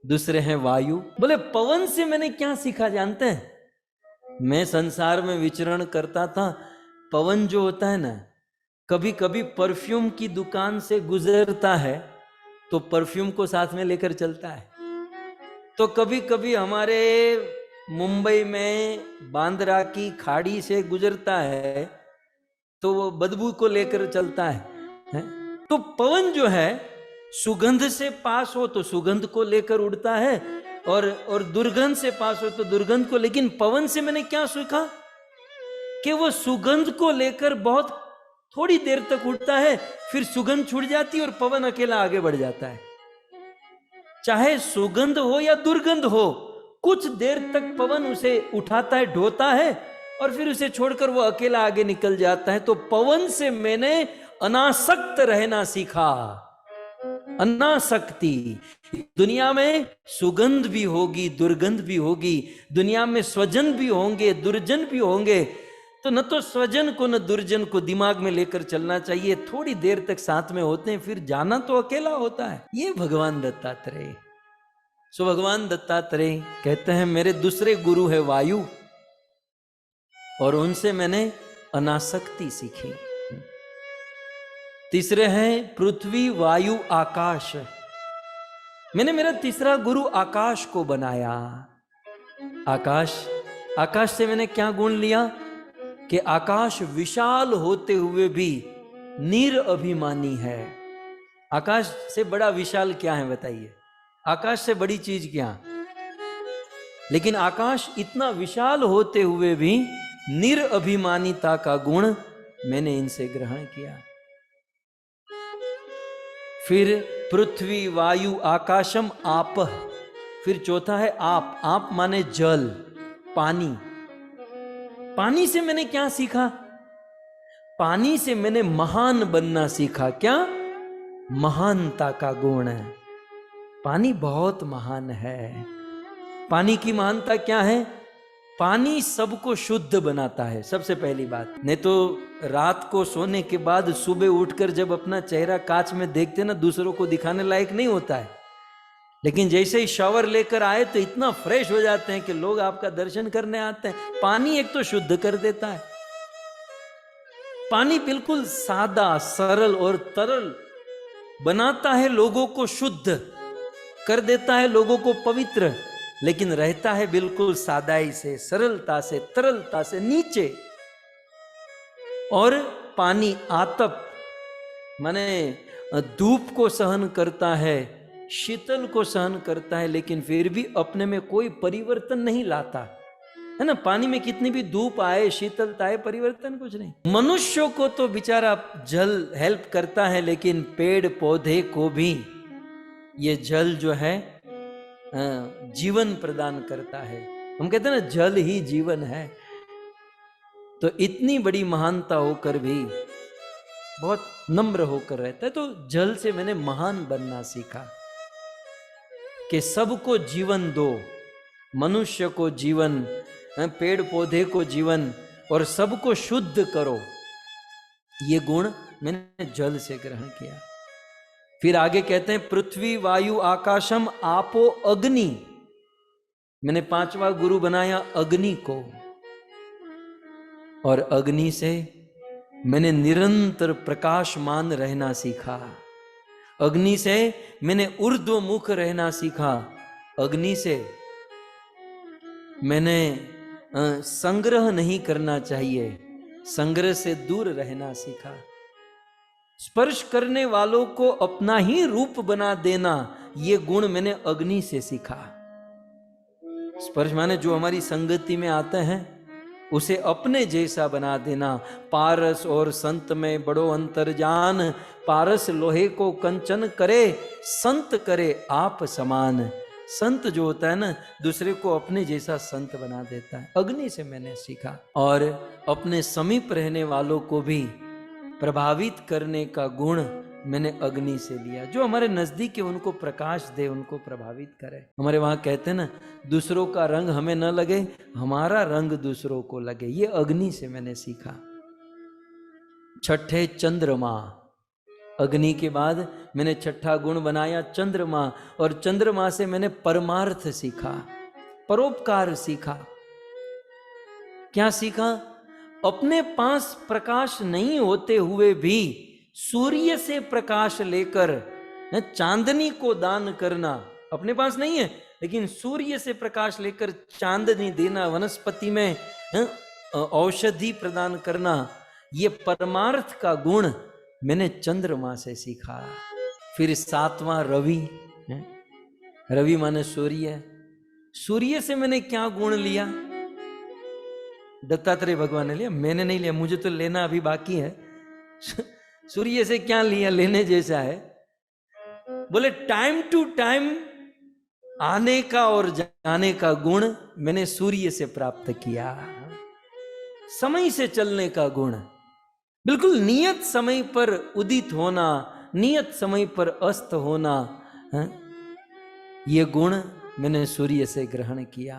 दूसरे हैं वायु। बोले पवन से मैंने क्या सीखा जानते हैं? मैं संसार में विचरण करता था, पवन जो होता है ना, कभी कभी परफ्यूम की दुकान से गुजरता है तो परफ्यूम को साथ में लेकर चलता है, तो कभी कभी हमारे मुंबई में बांद्रा की खाड़ी से गुजरता है तो वो बदबू को लेकर चलता है? तो पवन जो है सुगंध से पास हो तो सुगंध को लेकर उड़ता है, और दुर्गंध से पास हो तो दुर्गंध को। लेकिन पवन से मैंने क्या सीखा कि वो सुगंध को लेकर बहुत थोड़ी देर तक उड़ता है, फिर सुगंध छूट जाती है और पवन अकेला आगे बढ़ जाता है। चाहे सुगंध हो या दुर्गंध हो, कुछ देर तक पवन उसे उठाता है, ढोता है, और फिर उसे छोड़कर वो अकेला आगे निकल जाता है। तो पवन से मैंने अनासक्त रहना सीखा। अनासक्ति। दुनिया में सुगंध भी होगी, दुर्गंध भी होगी, दुनिया में स्वजन भी होंगे, दुर्जन भी होंगे, तो न तो स्वजन को न दुर्जन को दिमाग में लेकर चलना चाहिए। थोड़ी देर तक साथ में होते हैं, फिर जाना तो अकेला होता है। ये भगवान दत्तात्रेय। सो भगवान दत्तात्रेय कहते हैं मेरे दूसरे गुरु है वायु, और उनसे मैंने अनासक्ति सीखी। तीसरे हैं पृथ्वी वायु आकाश। मैंने मेरा तीसरा गुरु आकाश को बनाया। आकाश से मैंने क्या गुण लिया कि आकाश विशाल होते हुए भी निरअभिमानी है। आकाश से बड़ा विशाल क्या है बताइए? आकाश से बड़ी चीज क्या? लेकिन आकाश इतना विशाल होते हुए भी निरअभिमानिता का गुण मैंने इनसे ग्रहण किया। फिर पृथ्वी वायु आकाशम आपः। फिर चौथा है आप। आप माने जल, पानी। पानी से मैंने क्या सीखा? पानी से मैंने महान बनना सीखा। क्या? महानता का गुण है। पानी बहुत महान है। पानी की महानता क्या है? पानी सबको शुद्ध बनाता है, सबसे पहली बात। नहीं तो रात को सोने के बाद सुबह उठकर जब अपना चेहरा कांच में देखते ना, दूसरों को दिखाने लायक नहीं होता है, लेकिन जैसे ही शावर लेकर आए तो इतना फ्रेश हो जाते हैं कि लोग आपका दर्शन करने आते हैं। पानी एक तो शुद्ध कर देता है। पानी बिल्कुल सादा, सरल और तरल बनाता है, लोगों को शुद्ध कर देता है, लोगों को पवित्र, लेकिन रहता है बिल्कुल सादाई से, सरलता से, तरलता से नीचे। और पानी आतप माने धूप को सहन करता है, शीतल को सहन करता है, लेकिन फिर भी अपने में कोई परिवर्तन नहीं लाता है ना। पानी में कितनी भी धूप आए, शीतलता आए, परिवर्तन कुछ नहीं। मनुष्यों को तो बेचारा जल हेल्प करता है, लेकिन पेड़ पौधे को भी ये जल जो है जीवन प्रदान करता है। हम कहते हैं ना जल ही जीवन है। तो इतनी बड़ी महानता होकर भी बहुत नम्र होकर रहता है। तो जल से मैंने महान बनना सीखा कि सबको जीवन दो, मनुष्य को जीवन, पेड़ पौधे को जीवन, और सबको शुद्ध करो। ये गुण मैंने जल से ग्रहण किया। फिर आगे कहते हैं पृथ्वी वायु आकाशम आपो अग्नि। मैंने पांचवा गुरु बनाया अग्नि को, और अग्नि से मैंने निरंतर प्रकाशमान रहना सीखा। अग्नि से मैंने ऊर्ध्वमुख रहना सीखा। अग्नि से मैंने संग्रह नहीं करना चाहिए, संग्रह से दूर रहना सीखा। स्पर्श करने वालों को अपना ही रूप बना देना, ये गुण मैंने अग्नि से सीखा। स्पर्श माने जो हमारी संगति में आते हैं उसे अपने जैसा बना देना। पारस और संत में बड़ो अंतर जान, पारस लोहे को कंचन करे, संत करे आप समान। संत जो होता है ना, दूसरे को अपने जैसा संत बना देता है। अग्नि से मैंने सीखा। और अपने समीप रहने वालों को भी प्रभावित करने का गुण मैंने अग्नि से लिया। जो हमारे नजदीक है उनको प्रकाश दे, उनको प्रभावित करे। हमारे वहां कहते हैं ना, दूसरों का रंग हमें न लगे, हमारा रंग दूसरों को लगे। ये अग्नि से मैंने सीखा। छठे चंद्रमा। अग्नि के बाद मैंने छठा गुण बनाया चंद्रमा, और चंद्रमा से मैंने परमार्थ सीखा, परोपकार सीखा। क्या सीखा? अपने पास प्रकाश नहीं होते हुए भी सूर्य से प्रकाश लेकर चांदनी को दान करना। अपने पास नहीं है लेकिन सूर्य से प्रकाश लेकर चांदनी देना, वनस्पति में औषधि प्रदान करना, ये परमार्थ का गुण मैंने चंद्रमा से सीखा। फिर सातवां रवि। रवि माने सूर्य। सूर्य से मैंने क्या गुण लिया? दत्तात्रेय भगवान ने लिया, मैंने नहीं लिया, मुझे तो लेना अभी बाकी है। सूर्य से क्या लिया? लेने जैसा है। बोले टाइम टू टाइम आने का और जाने का गुण मैंने सूर्य से प्राप्त किया। समय से चलने का गुण, बिल्कुल नियत समय पर उदित होना, नियत समय पर अस्त होना, ये गुण मैंने सूर्य से ग्रहण किया।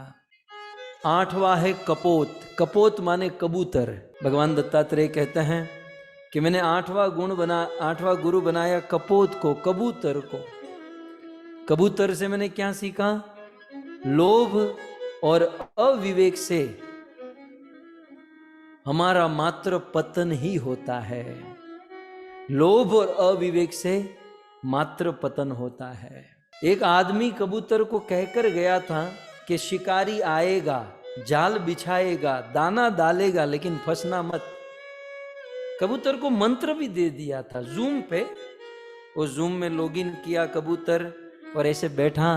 आठवां है कपोत। कपोत माने कबूतर। भगवान दत्तात्रेय कहते हैं कि मैंने आठवां गुरु बनाया कपोत को, कबूतर को। कबूतर से मैंने क्या सीखा? लोभ और अविवेक से हमारा मात्र पतन ही होता है। लोभ और अविवेक से मात्र पतन होता है। एक आदमी कबूतर को कहकर गया था कि शिकारी आएगा, जाल बिछाएगा, दाना डालेगा, लेकिन फंसना मत। कबूतर को मंत्र भी दे दिया था जूम पे। वो जूम में लॉगिन किया कबूतर और ऐसे बैठा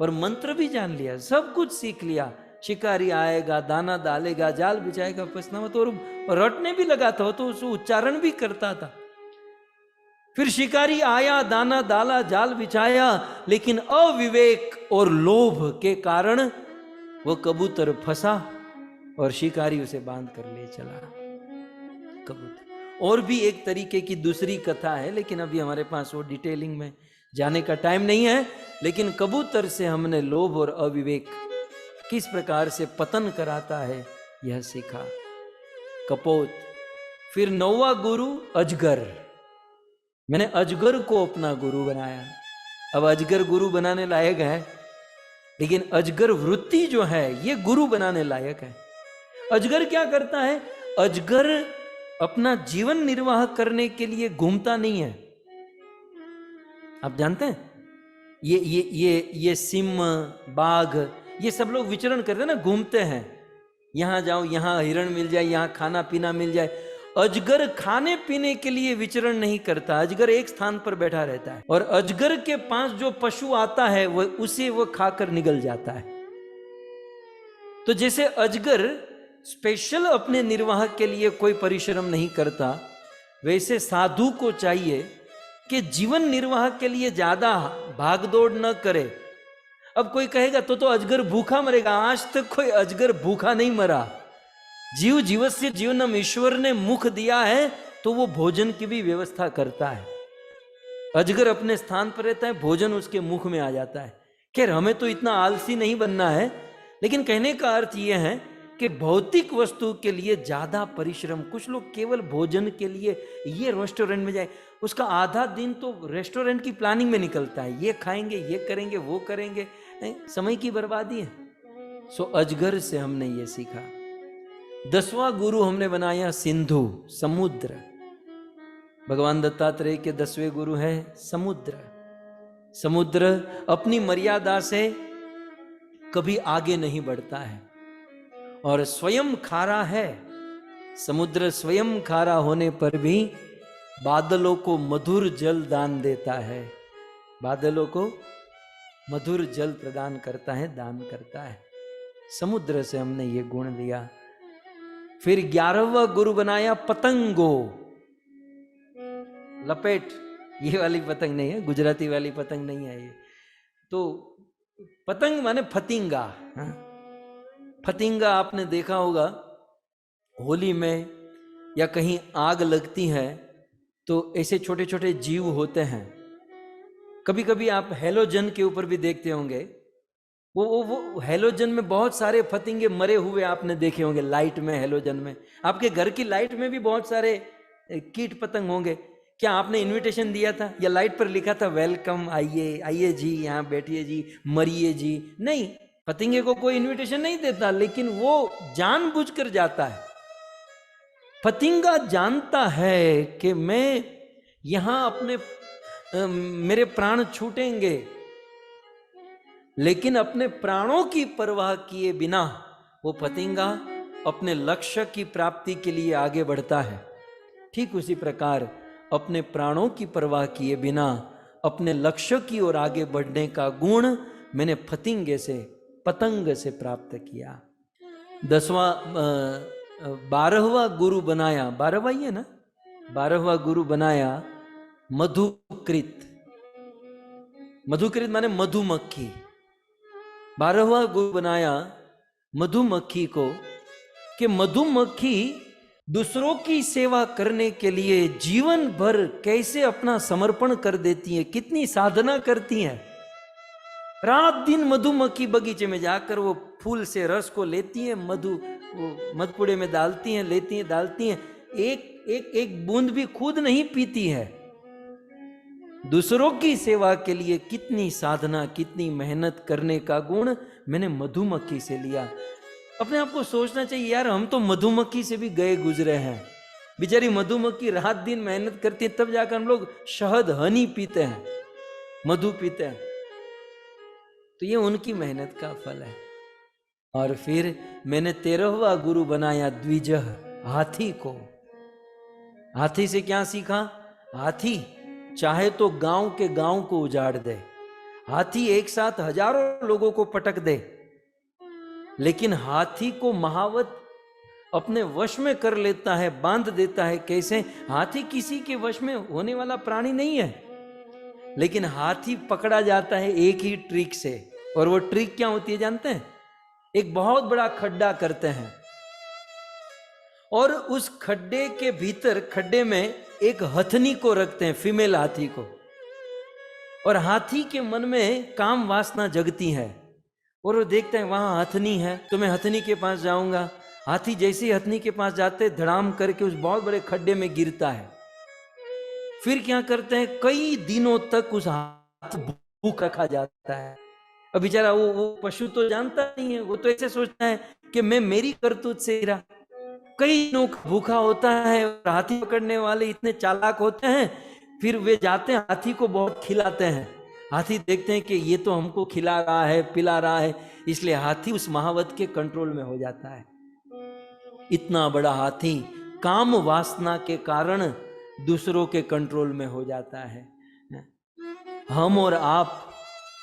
और मंत्र भी जान लिया, सब कुछ सीख लिया। शिकारी आएगा, दाना डालेगा, जाल बिछाएगा, फंसना मत। और रटने भी लगा था, तो उसको उच्चारण भी करता था। फिर शिकारी आया, दाना डाला, जाल बिछाया, लेकिन अविवेक और लोभ के कारण वो कबूतर फंसा और शिकारी उसे बांध कर ले चला। कबूतर। और भी एक तरीके की दूसरी कथा है, लेकिन अभी हमारे पास वो डिटेलिंग में जाने का टाइम नहीं है। लेकिन कबूतर से हमने लोभ और अविवेक किस प्रकार से पतन कराता है यह सीखा। कपोत। फिर नौवां गुरु अजगर। मैंने अजगर को अपना गुरु बनाया। अब अजगर गुरु बनाने लायक है, लेकिन अजगर वृत्ति जो है ये गुरु बनाने लायक है। अजगर क्या करता है? अजगर अपना जीवन निर्वाह करने के लिए घूमता नहीं है। आप जानते हैं ये सिंह, बाघ, ये सब लोग विचरण करते हैं ना, घूमते हैं। यहां जाओ, यहां हिरण मिल जाए, यहां खाना पीना मिल जाए। अजगर खाने पीने के लिए विचरण नहीं करता। अजगर एक स्थान पर बैठा रहता है और अजगर के पास जो पशु आता है वो खाकर निगल जाता है। तो जैसे अजगर स्पेशल अपने निर्वाह के लिए कोई परिश्रम नहीं करता, वैसे साधु को चाहिए कि जीवन निर्वाह के लिए ज्यादा भागदौड़ न करे। अब कोई कहेगा तो अजगर भूखा मरेगा। आज तक कोई अजगर भूखा नहीं मरा। जीव जीवस्य जीवनम, ईश्वर ने मुख दिया है तो वो भोजन की भी व्यवस्था करता है। अजगर अपने स्थान पर रहता है, भोजन उसके मुख में आ जाता है। खैर, हमें तो इतना आलसी नहीं बनना है, लेकिन कहने का अर्थ यह है कि भौतिक वस्तु के लिए ज्यादा परिश्रम, कुछ लोग केवल भोजन के लिए ये रेस्टोरेंट में जाए, उसका आधा दिन तो रेस्टोरेंट की प्लानिंग में निकलता है। ये खाएंगे, ये करेंगे, वो करेंगे, समय की बर्बादी है। सो अजगर से हमने ये सीखा। 10वां गुरु हमने बनाया सिंधु, समुद्र। भगवान दत्तात्रेय के 10वें गुरु है समुद्र। समुद्र अपनी मर्यादा से कभी आगे नहीं बढ़ता है और स्वयं खारा है। समुद्र स्वयं खारा होने पर भी बादलों को मधुर जल दान देता है। बादलों को मधुर जल प्रदान करता है, दान करता है। समुद्र से हमने ये गुण लिया। फिर 11वां गुरु बनाया पतंगो, लपेट। ये वाली पतंग नहीं है, गुजराती वाली पतंग नहीं है ये। तो पतंग माने फतिंगा। हाँ? फतिंगा आपने देखा होगा होली में या कहीं आग लगती है तो ऐसे छोटे छोटे जीव होते हैं। कभी कभी आप हेलोजन के ऊपर भी देखते होंगे, वो हेलोजन में बहुत सारे फतिंगे मरे हुए आपने देखे होंगे, लाइट में, हेलोजन में। आपके घर की लाइट में भी बहुत सारे कीट पतंग होंगे। क्या आपने इनविटेशन दिया था या लाइट पर लिखा था वेलकम, आइए आइए जी, यहाँ बैठिए जी, मरिए जी? नहीं, पतंगे को कोई इनविटेशन नहीं देता, लेकिन वो जानबूझकर जाता है। पतंगा जानता है कि मैं यहां अपने मेरे प्राण छूटेंगे, लेकिन अपने प्राणों की परवाह किए बिना वो पतंगा अपने लक्ष्य की प्राप्ति के लिए आगे बढ़ता है। ठीक उसी प्रकार अपने प्राणों की परवाह किए बिना अपने लक्ष्य की ओर आगे बढ़ने का गुण मैंने पतंग से प्राप्त किया। 12वां गुरु बनाया, 12वां ही है ना, 12वां गुरु बनाया मधुकृत। मधुकृत माने मधुमक्खी। 12वां गुरु बनाया मधुमक्खी को, कि मधुमक्खी दूसरों की सेवा करने के लिए जीवन भर कैसे अपना समर्पण कर देती है, कितनी साधना करती है। रात दिन मधुमक्खी बगीचे में जाकर वो फूल से रस को लेती है, मधपुड़े में डालती हैं, लेती हैं, डालती हैं, एक बूंद भी खुद नहीं पीती है। दूसरों की सेवा के लिए कितनी साधना, कितनी मेहनत करने का गुण मैंने मधुमक्खी से लिया। अपने आप को सोचना चाहिए, यार हम तो मधुमक्खी से भी गए गुजरे हैं। बेचारी मधुमक्खी रात दिन मेहनत करती है, तब जाकर हम लोग शहद, हनी पीते हैं, मधु पीते हैं। तो ये उनकी मेहनत का फल है। और फिर मैंने 13वां गुरु बनाया द्विजह, हाथी को। हाथी से क्या सीखा? हाथी चाहे तो गांव के गांव को उजाड़ दे, हाथी एक साथ हजारों लोगों को पटक दे, लेकिन हाथी को महावत अपने वश में कर लेता है, बांध देता है। कैसे? हाथी किसी के वश में होने वाला प्राणी नहीं है, लेकिन हाथी पकड़ा जाता है एक ही ट्रिक से। और वो ट्रिक क्या होती है जानते हैं? एक बहुत बड़ा खड्डा करते हैं और उस खड्डे के भीतर, खड्डे में एक हथनी को रखते हैं, फीमेल हाथी को। और हाथी के मन में काम वासना जगती है और वो देखते हैं वहां हथनी है, तो मैं हथनी के पास जाऊंगा। हाथी जैसे ही हथनी के पास जाते, धड़ाम करके उस बहुत बड़े खड्डे में गिरता है। फिर क्या करते हैं, कई दिनों तक उस हाथी भूख रखा जाता है। अब बेचारा वो पशु तो जानता नहीं है, वो तो ऐसे सोचता है कि मैं मेरी करतूत से गिरा। कई दिनों भूखा होता है। हाथी पकड़ने वाले इतने चालाक होते हैं, फिर वे जाते हैं, हाथी को बहुत खिलाते हैं। हाथी देखते हैं कि ये तो हमको खिला रहा है, पिला रहा है, इसलिए हाथी उस महावत के कंट्रोल में हो जाता है। इतना बड़ा हाथी काम वासना के कारण दूसरों के कंट्रोल में हो जाता है। हम और आप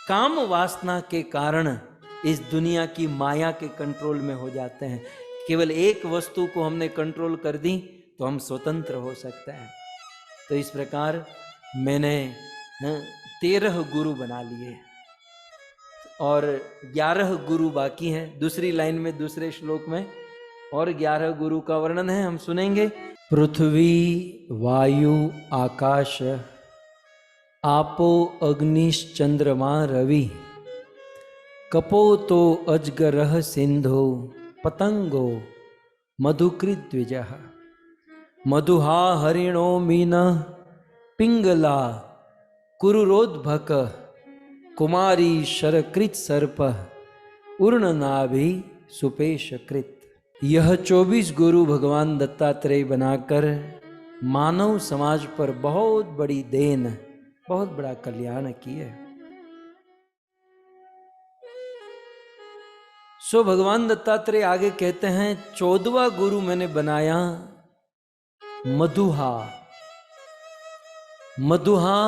काम वासना के कारण इस दुनिया की माया के कंट्रोल में हो जाते हैं। केवल एक वस्तु को हमने कंट्रोल कर दी तो हम स्वतंत्र हो सकते हैं। तो इस प्रकार मैंने 13 गुरु बना लिए और 11 गुरु बाकी हैं। दूसरी लाइन में, दूसरे श्लोक में और 11 गुरु का वर्णन है, हम सुनेंगे। पृथ्वी, वायु, आकाश, आपो, अग्निश्चंद्रमा, रवि, कपोतो, अजगरः, सिंधो, पतंगो, मधुकृत द्विजः, मधुहा, हरिणो, मीनः, पिंगला, कुरुरोद्भक, कुमारी, शरकृत, सर्पः, उर्णनाभि, सुपेशकृत। यह 24 गुरु भगवान दत्तात्रेय बनाकर मानव समाज पर बहुत बड़ी देन, बहुत बड़ा कल्याण किए। सो भगवान दत्तात्रेय आगे कहते हैं, 14वां गुरु मैंने बनाया मधुहा। मधुहा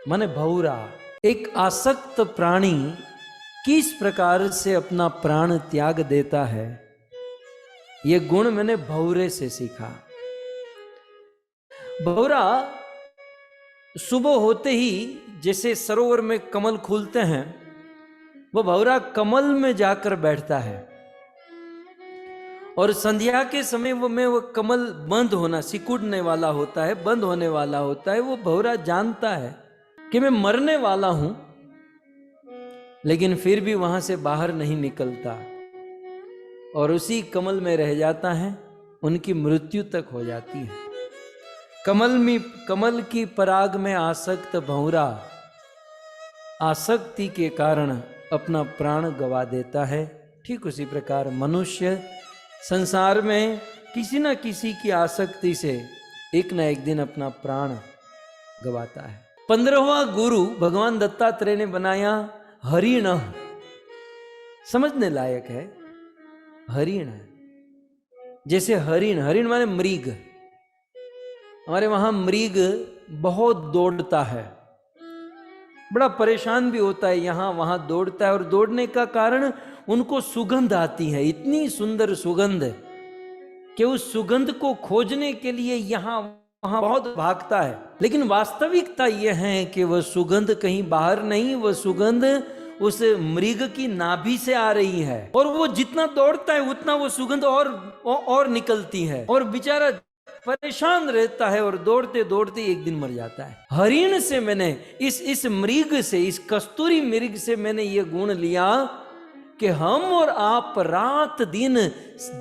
माने भौरा। एक आसक्त प्राणी किस प्रकार से अपना प्राण त्याग देता है, यह गुण मैंने भौरे से सीखा। भौरा सुबह होते ही जैसे सरोवर में कमल खुलते हैं, वो भंवरा कमल में जाकर बैठता है और संध्या के समय वो कमल बंद होना, सिकुड़ने वाला होता है, बंद होने वाला होता है। वो भंवरा जानता है कि मैं मरने वाला हूं, लेकिन फिर भी वहां से बाहर नहीं निकलता और उसी कमल में रह जाता है। उनकी मृत्यु तक हो जाती है। कमल की पराग में आसक्त भंवरा आसक्ति के कारण अपना प्राण गवा देता है। ठीक उसी प्रकार मनुष्य संसार में किसी न किसी की आसक्ति से एक न एक दिन अपना प्राण गवाता है। 15वां गुरु भगवान दत्तात्रेय ने बनाया हरिण। समझने लायक है। हरिण, जैसे हरिण माने मृग। हमारे वहां मृग बहुत दौड़ता है, बड़ा परेशान भी होता है, यहां वहां दौड़ता है और दौड़ने का कारण उनको सुगंध आती है, इतनी सुंदर सुगंध कि उस सुगंध को खोजने के लिए यहां वहां बहुत भागता है। लेकिन वास्तविकता यह है कि वह सुगंध कहीं बाहर नहीं, वह सुगंध उस मृग की नाभि से आ रही है और वो जितना दौड़ता है उतना वो सुगंध और निकलती है और बेचारा परेशान रहता है और दौड़ते दौड़ते एक दिन मर जाता है। हरिण से मैंने इस मृग से, इस कस्तूरी मृग से मैंने ये गुण लिया कि हम और आप रात दिन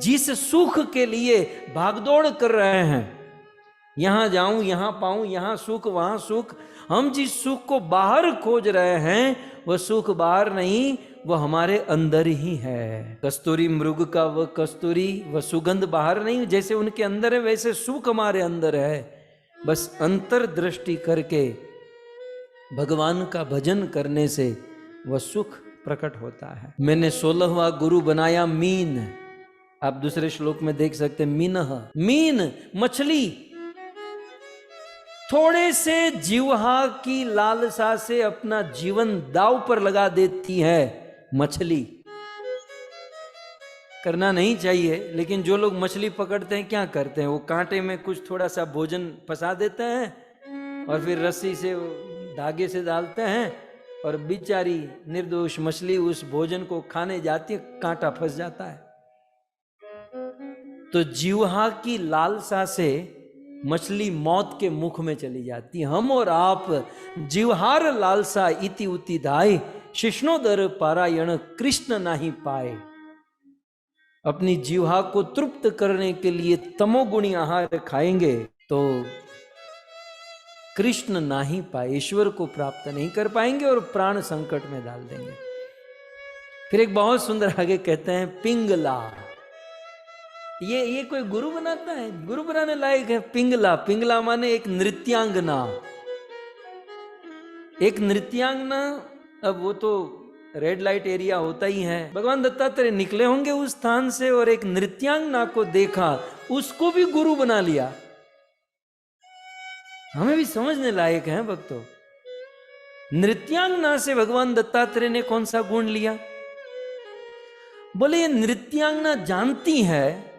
जिस सुख के लिए भागदौड़ कर रहे हैं, यहां जाऊं यहां पाऊं, यहां सुख वहां सुख, हम जिस सुख को बाहर खोज रहे हैं वह सुख बाहर नहीं, वह हमारे अंदर ही है। कस्तूरी मृग का वह कस्तूरी, वह सुगंध बाहर नहीं, जैसे उनके अंदर है वैसे सुख हमारे अंदर है। बस अंतर्दृष्टि करके भगवान का भजन करने से वह सुख प्रकट होता है। मैंने 16वां गुरु बनाया मीन। आप दूसरे श्लोक में देख सकते हैं मीनः, मीन मछली। थोड़े से जीवहा की लालसा से अपना जीवन दांव पर लगा देती है मछली। करना नहीं चाहिए, लेकिन जो लोग मछली पकड़ते हैं क्या करते हैं, वो कांटे में कुछ थोड़ा सा भोजन फंसा देते हैं और फिर रस्सी से धागे से डालते हैं और बेचारी निर्दोष मछली उस भोजन को खाने जाती है, कांटा फंस जाता है। तो जीवहा की लालसा से मछली मौत के मुख में चली जाती। हम और आप जीवहार लालसा इति उति धाय, शिष्णोदर पारायण कृष्ण नहीं पाए। अपनी जीवहा को तृप्त करने के लिए तमोगुणी आहार खाएंगे तो कृष्ण नहीं पाए, ईश्वर को प्राप्त नहीं कर पाएंगे और प्राण संकट में डाल देंगे। फिर एक बहुत सुंदर आगे कहते हैं पिंगला। ये कोई गुरु बनाता है? गुरु बनाने लायक है। पिंगला, पिंगला माने एक नृत्यांगना। एक नृत्यांगना, अब वो तो रेड लाइट एरिया होता ही है। भगवान दत्तात्रेय निकले होंगे उस स्थान से और एक नृत्यांगना को देखा, उसको भी गुरु बना लिया। हमें भी समझने लायक है भक्तों। नृत्यांगना से भगवान दत्तात्रेय ने कौन सा गुण लिया? बोले ये नृत्यांगना जानती है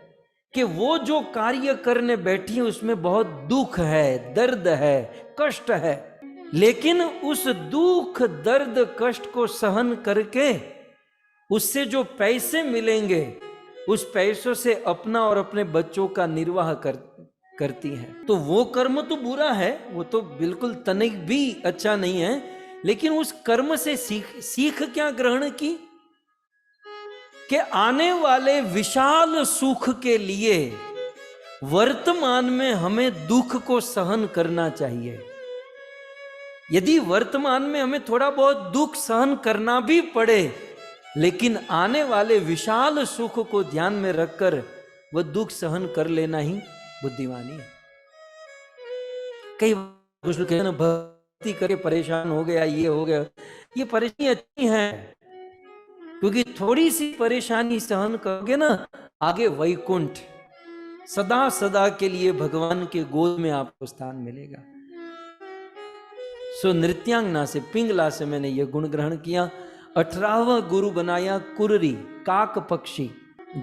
कि वो जो कार्य करने बैठी है उसमें बहुत दुख है, दर्द है, कष्ट है, लेकिन उस दुख दर्द कष्ट को सहन करके उससे जो पैसे मिलेंगे उस पैसों से अपना और अपने बच्चों का निर्वाह करती है। तो वो कर्म तो बुरा है, वो तो बिल्कुल तनिक भी अच्छा नहीं है, लेकिन उस कर्म से सीख क्या ग्रहण की कि आने वाले विशाल सुख के लिए वर्तमान में हमें दुख को सहन करना चाहिए। यदि वर्तमान में हमें थोड़ा बहुत दुख सहन करना भी पड़े, लेकिन आने वाले विशाल सुख को ध्यान में रखकर वह दुख सहन कर लेना ही बुद्धिमानी है। कई कुछ लोग कहते हैं भक्ति करके परेशान हो गया, ये हो गया। ये परेशानी अच्छी है, क्योंकि थोड़ी सी परेशानी सहन करोगे ना, आगे वैकुंठ सदा सदा के लिए भगवान के गोद में आपको स्थान मिलेगा। सो नृत्यांगना से, पिंगला से मैंने यह गुण ग्रहण किया। 18वां गुरु बनाया कुररी, काक पक्षी।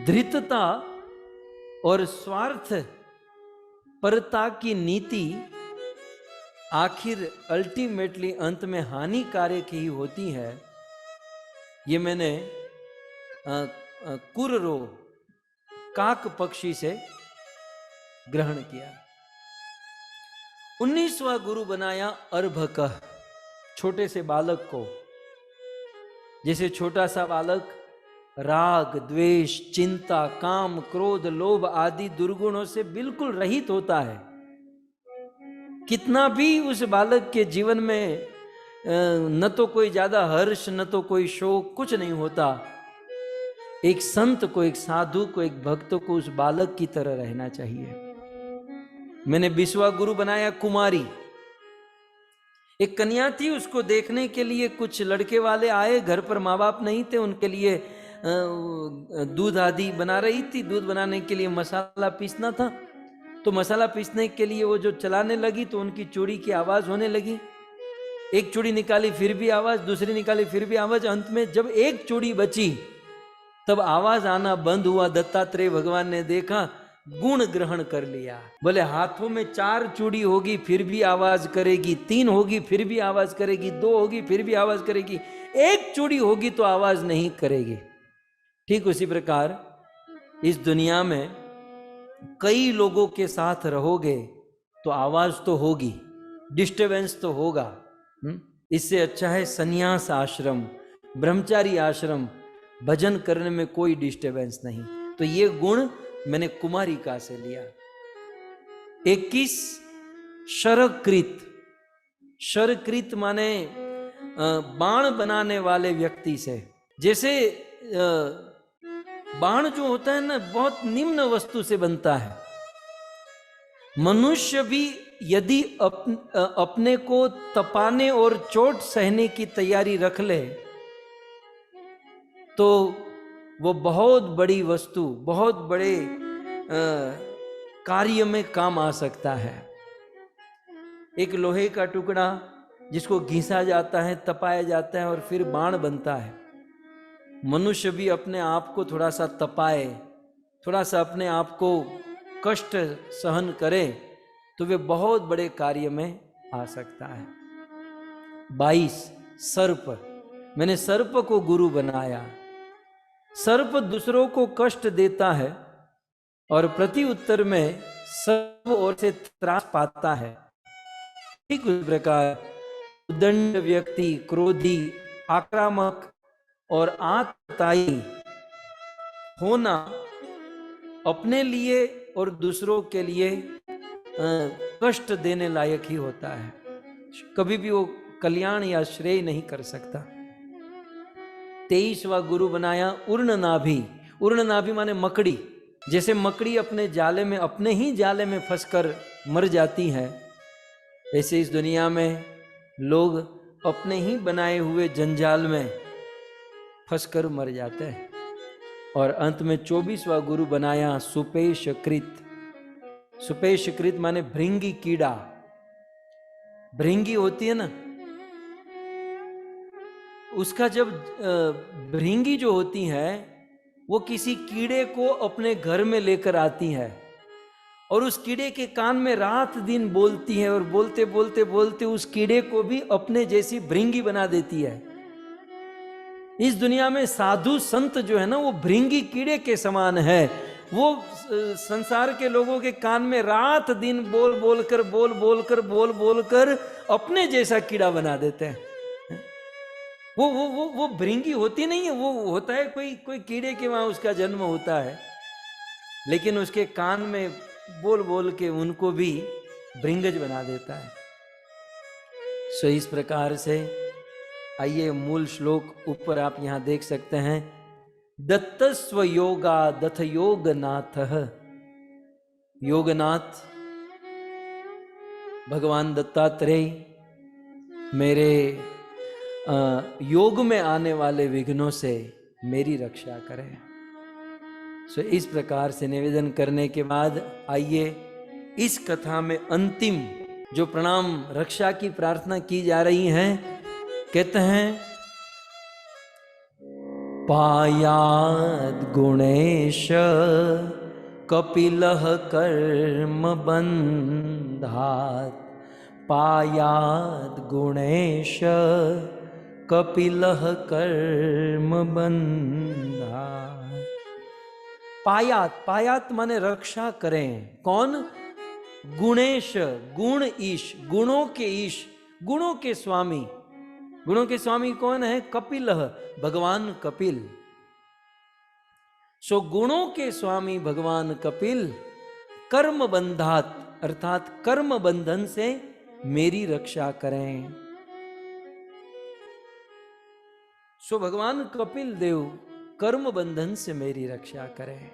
धृतता और स्वार्थ परता की नीति आखिर अल्टीमेटली अंत में हानिकारक ही होती है। ये मैंने कुर्रो काक पक्षी से ग्रहण किया। 19वां गुरु बनाया अर्भकः, छोटे से बालक को। जैसे छोटा सा बालक राग, द्वेष, चिंता, काम, क्रोध, लोभ आदि दुर्गुणों से बिल्कुल रहित होता है। कितना भी उस बालक के जीवन में न तो कोई ज्यादा हर्ष, न तो कोई शोक, कुछ नहीं होता। एक संत को, एक साधु को, एक भक्त को उस बालक की तरह रहना चाहिए। मैंने 20वां गुरु बनाया कुमारी। एक कन्या थी, उसको देखने के लिए कुछ लड़के वाले आए। घर पर माँ बाप नहीं थे, उनके लिए दूध आदि बना रही थी। दूध बनाने के लिए मसाला पीसना था, तो मसाला पीसने के लिए वो जो चलाने लगी तो उनकी चूड़ी की आवाज होने लगी। एक चूड़ी निकाली फिर भी आवाज, दूसरी निकाली फिर भी आवाज। अंत में जब एक चूड़ी बची तब आवाज आना बंद हुआ। दत्तात्रेय भगवान ने देखा, गुण ग्रहण कर लिया। बोले हाथों में 4 चूड़ी होगी फिर भी आवाज करेगी, 3 होगी फिर भी आवाज करेगी, 2 होगी फिर भी आवाज करेगी, 1 चूड़ी होगी तो आवाज नहीं करेगी। ठीक उसी प्रकार इस दुनिया में कई लोगों के साथ रहोगे तो आवाज तो होगी, डिस्टर्बेंस तो होगा। इससे अच्छा है सन्यास आश्रम, ब्रह्मचारी आश्रम, भजन करने में कोई डिस्टर्बेंस नहीं। तो ये गुण मैंने कुमारिका से लिया। 21 शरकृत। शरकृत माने बाण बनाने वाले व्यक्ति से। जैसे बाण जो होता है ना, बहुत निम्न वस्तु से बनता है। मनुष्य भी यदि अपने को तपाने और चोट सहने की तैयारी रख ले तो वो बहुत बड़ी वस्तु, बहुत बड़े कार्य में काम आ सकता है। एक लोहे का टुकड़ा जिसको घिसा जाता है, तपाया जाता है और फिर बाण बनता है। मनुष्य भी अपने आप को थोड़ा सा तपाए, थोड़ा सा अपने आप को कष्ट सहन करे तो वे बहुत बड़े कार्य में आ सकता है। 22 सर्प। मैंने सर्प को गुरु बनाया। सर्प दूसरों को कष्ट देता है और प्रति उत्तर में सब ओर से त्रास पाता है। ठीक उस प्रकार उद्दंड व्यक्ति, क्रोधी, आक्रामक और आतताई होना अपने लिए और दूसरों के लिए कष्ट देने लायक ही होता है। कभी भी वो कल्याण या श्रेय नहीं कर सकता। 23वां गुरु बनाया उर्ण नाभि। उर्ण नाभि माने मकड़ी। जैसे मकड़ी अपने जाले में, अपने ही जाले में फंसकर मर जाती है, ऐसे इस दुनिया में लोग अपने ही बनाए हुए जंजाल में फंसकर मर जाते हैं। और अंत में 24वां गुरु बनाया सुपेशकृत। सुपेशकृत माने भृंगी कीड़ा। भृंगी होती है ना, उसका जब भृंगी जो होती है वो किसी कीड़े को अपने घर में लेकर आती है और उस कीड़े के कान में रात दिन बोलती है और बोलते बोलते बोलते उस कीड़े को भी अपने जैसी भृंगी बना देती है। इस दुनिया में साधु संत जो है ना, वो भृंगी कीड़े के समान है। वो संसार के लोगों के कान में रात दिन बोल बोलकर अपने जैसा कीड़ा बना देते हैं। वो भृंगी होती नहीं है, वो होता है कोई कीड़े के वहां उसका जन्म होता है, लेकिन उसके कान में बोल के उनको भी भृंगज बना देता है। सो इस प्रकार से आइए मूल श्लोक ऊपर आप यहां देख सकते हैं। दत्तस्व योगा दथ योगनाथ। योगनाथ भगवान दत्तात्रेय मेरे योग में आने वाले विघ्नों से मेरी रक्षा करें। सो इस प्रकार से निवेदन करने के बाद आइए इस कथा में अंतिम जो प्रणाम रक्षा की प्रार्थना की जा रही है, कहते हैं पायाद गुणेश कपिलः कर्म बंधात पायाद गुणेश कपिलः कर्म बंधा। पायात, पायात माने रक्षा करें। कौन? गुणेश, गुण ईश, गुणों के ईश, गुणों के स्वामी। गुणों के स्वामी कौन है? कपिलः, भगवान कपिल। सो गुणों के स्वामी भगवान कपिल कर्म बंधात अर्थात कर्म बंधन से मेरी रक्षा करें। सो भगवान कपिल देव कर्म बंधन से मेरी रक्षा करें।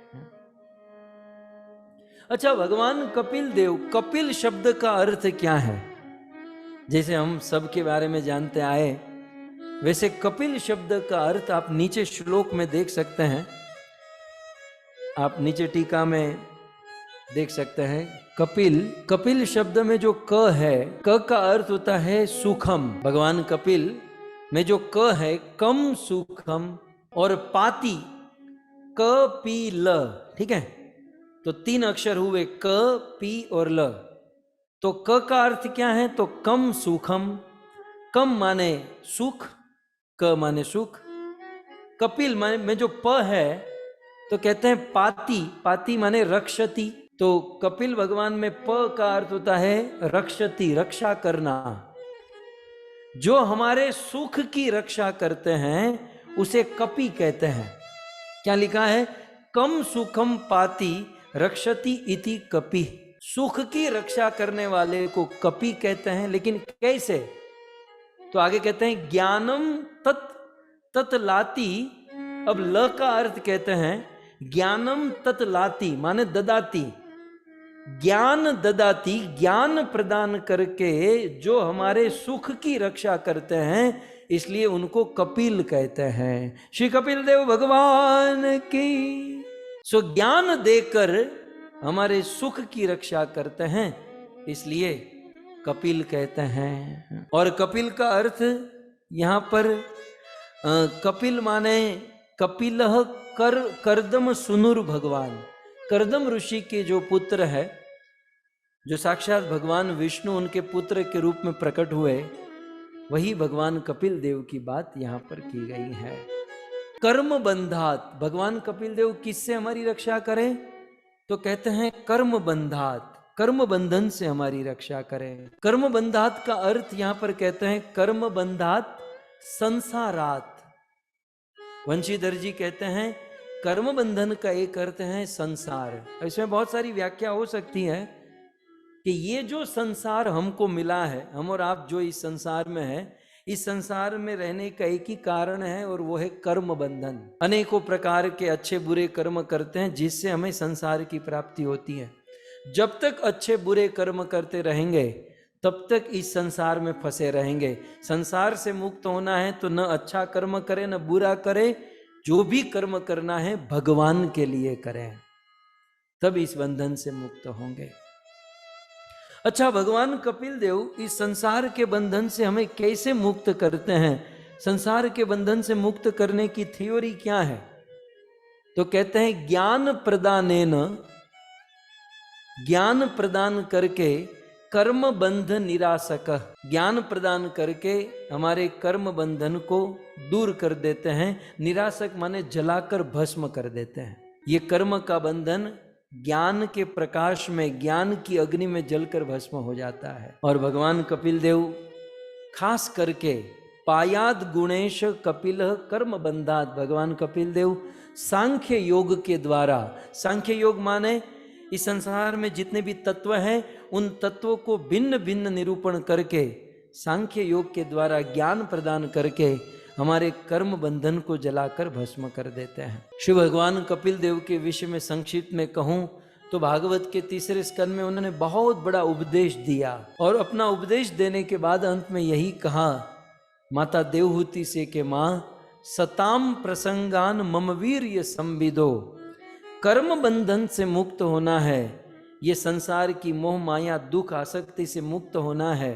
अच्छा, भगवान कपिल देव, कपिल शब्द का अर्थ क्या है? जैसे हम सब के बारे में जानते आए, वैसे कपिल शब्द का अर्थ आप नीचे श्लोक में देख सकते हैं। आप नीचे टीका में देख सकते हैं। कपिल, कपिल शब्द में जो क है, क का अर्थ होता है सुखम। भगवान कपिल में जो क है, कम सुखम, और पाती, क पी ल, ठीक है, तो 3 अक्षर हुए, क पी और ल। तो क का अर्थ क्या है? तो कम सुखम। कम माने सुख, क माने सुख। कपिल माने में जो प है, तो कहते हैं पाती, पाती माने रक्षति। तो कपिल भगवान में प का अर्थ होता है रक्षति, रक्षा करना। जो हमारे सुख की रक्षा करते हैं उसे कपि कहते हैं। क्या लिखा है? कम सुखम पाती रक्षति इति कपि। सुख की रक्षा करने वाले को कपि कहते हैं। लेकिन कैसे? तो आगे कहते हैं ज्ञानम तत्लाति। अब ल का अर्थ कहते हैं ज्ञानम तत्लाति माने ददाती, ज्ञान ददाती, ज्ञान प्रदान करके जो हमारे सुख की रक्षा करते हैं, इसलिए उनको कपिल कहते हैं। श्री कपिल देव भगवान की। सो ज्ञान देकर हमारे सुख की रक्षा करते हैं, इसलिए कपिल कहते हैं। और कपिल का अर्थ यहां पर कपिल माने कपिलः कर्दम सुनुर भगवान। कर्दम ऋषि के जो पुत्र है, जो साक्षात भगवान विष्णु उनके पुत्र के रूप में प्रकट हुए, वही भगवान कपिल देव की बात यहां पर की गई है। कर्म बंधात, भगवान कपिल देव किससे हमारी रक्षा करें? तो कहते हैं कर्म बंधात, कर्म बंधन से हमारी रक्षा करें। कर्म बंधात का अर्थ यहां पर कहते हैं कर्म बंधात संसारात। वंशीधर जी कहते हैं कर्म बंधन का एक अर्थ है संसार। इसमें बहुत सारी व्याख्या हो सकती है कि ये जो संसार हमको मिला है, हम और आप जो इस संसार में है, इस संसार में रहने का एक ही कारण है और वो है कर्म बंधन। अनेकों प्रकार के अच्छे बुरे कर्म करते हैं जिससे हमें संसार की प्राप्ति होती है। जब तक अच्छे बुरे कर्म करते रहेंगे तब तक इस संसार में फंसे रहेंगे। संसार से मुक्त होना है तो न अच्छा कर्म करें न बुरा करें, जो भी कर्म करना है भगवान के लिए करें, तब इस बंधन से मुक्त होंगे। अच्छा, भगवान कपिल देव इस संसार के बंधन से हमें कैसे मुक्त करते हैं? संसार के बंधन से मुक्त करने की थ्योरी क्या है? तो कहते हैं ज्ञान प्रदानेन, ज्ञान प्रदान करके कर्म बंध निरासक, ज्ञान प्रदान करके हमारे कर्म बंधन को दूर कर देते हैं। निरासक माने जलाकर भस्म कर देते हैं। ये कर्म का बंधन ज्ञान के प्रकाश में, ज्ञान की अग्नि में जलकर भस्म हो जाता है। और भगवान कपिल देव खास करके पायाद गुणेश कपिल कर्म बंधात, भगवान कपिल देव सांख्य योग के द्वारा, सांख्य योग माने इस संसार में जितने भी तत्व हैं उन तत्वों को भिन्न भिन्न निरूपण करके, सांख्य योग के द्वारा ज्ञान प्रदान करके हमारे कर्म बंधन को जलाकर भस्म कर देते हैं। श्री भगवान कपिल देव के विषय में संक्षिप्त में कहूं तो भागवत के 3 स्कंद में उन्होंने बहुत बड़ा उपदेश दिया और अपना उपदेश देने के बाद अंत में यही कहा माता देवहूति से कि मां सताम प्रसंगान मम वीर्य संविदो, कर्म बंधन से मुक्त होना है, ये संसार की मोह माया दुख आसक्ति से मुक्त होना है,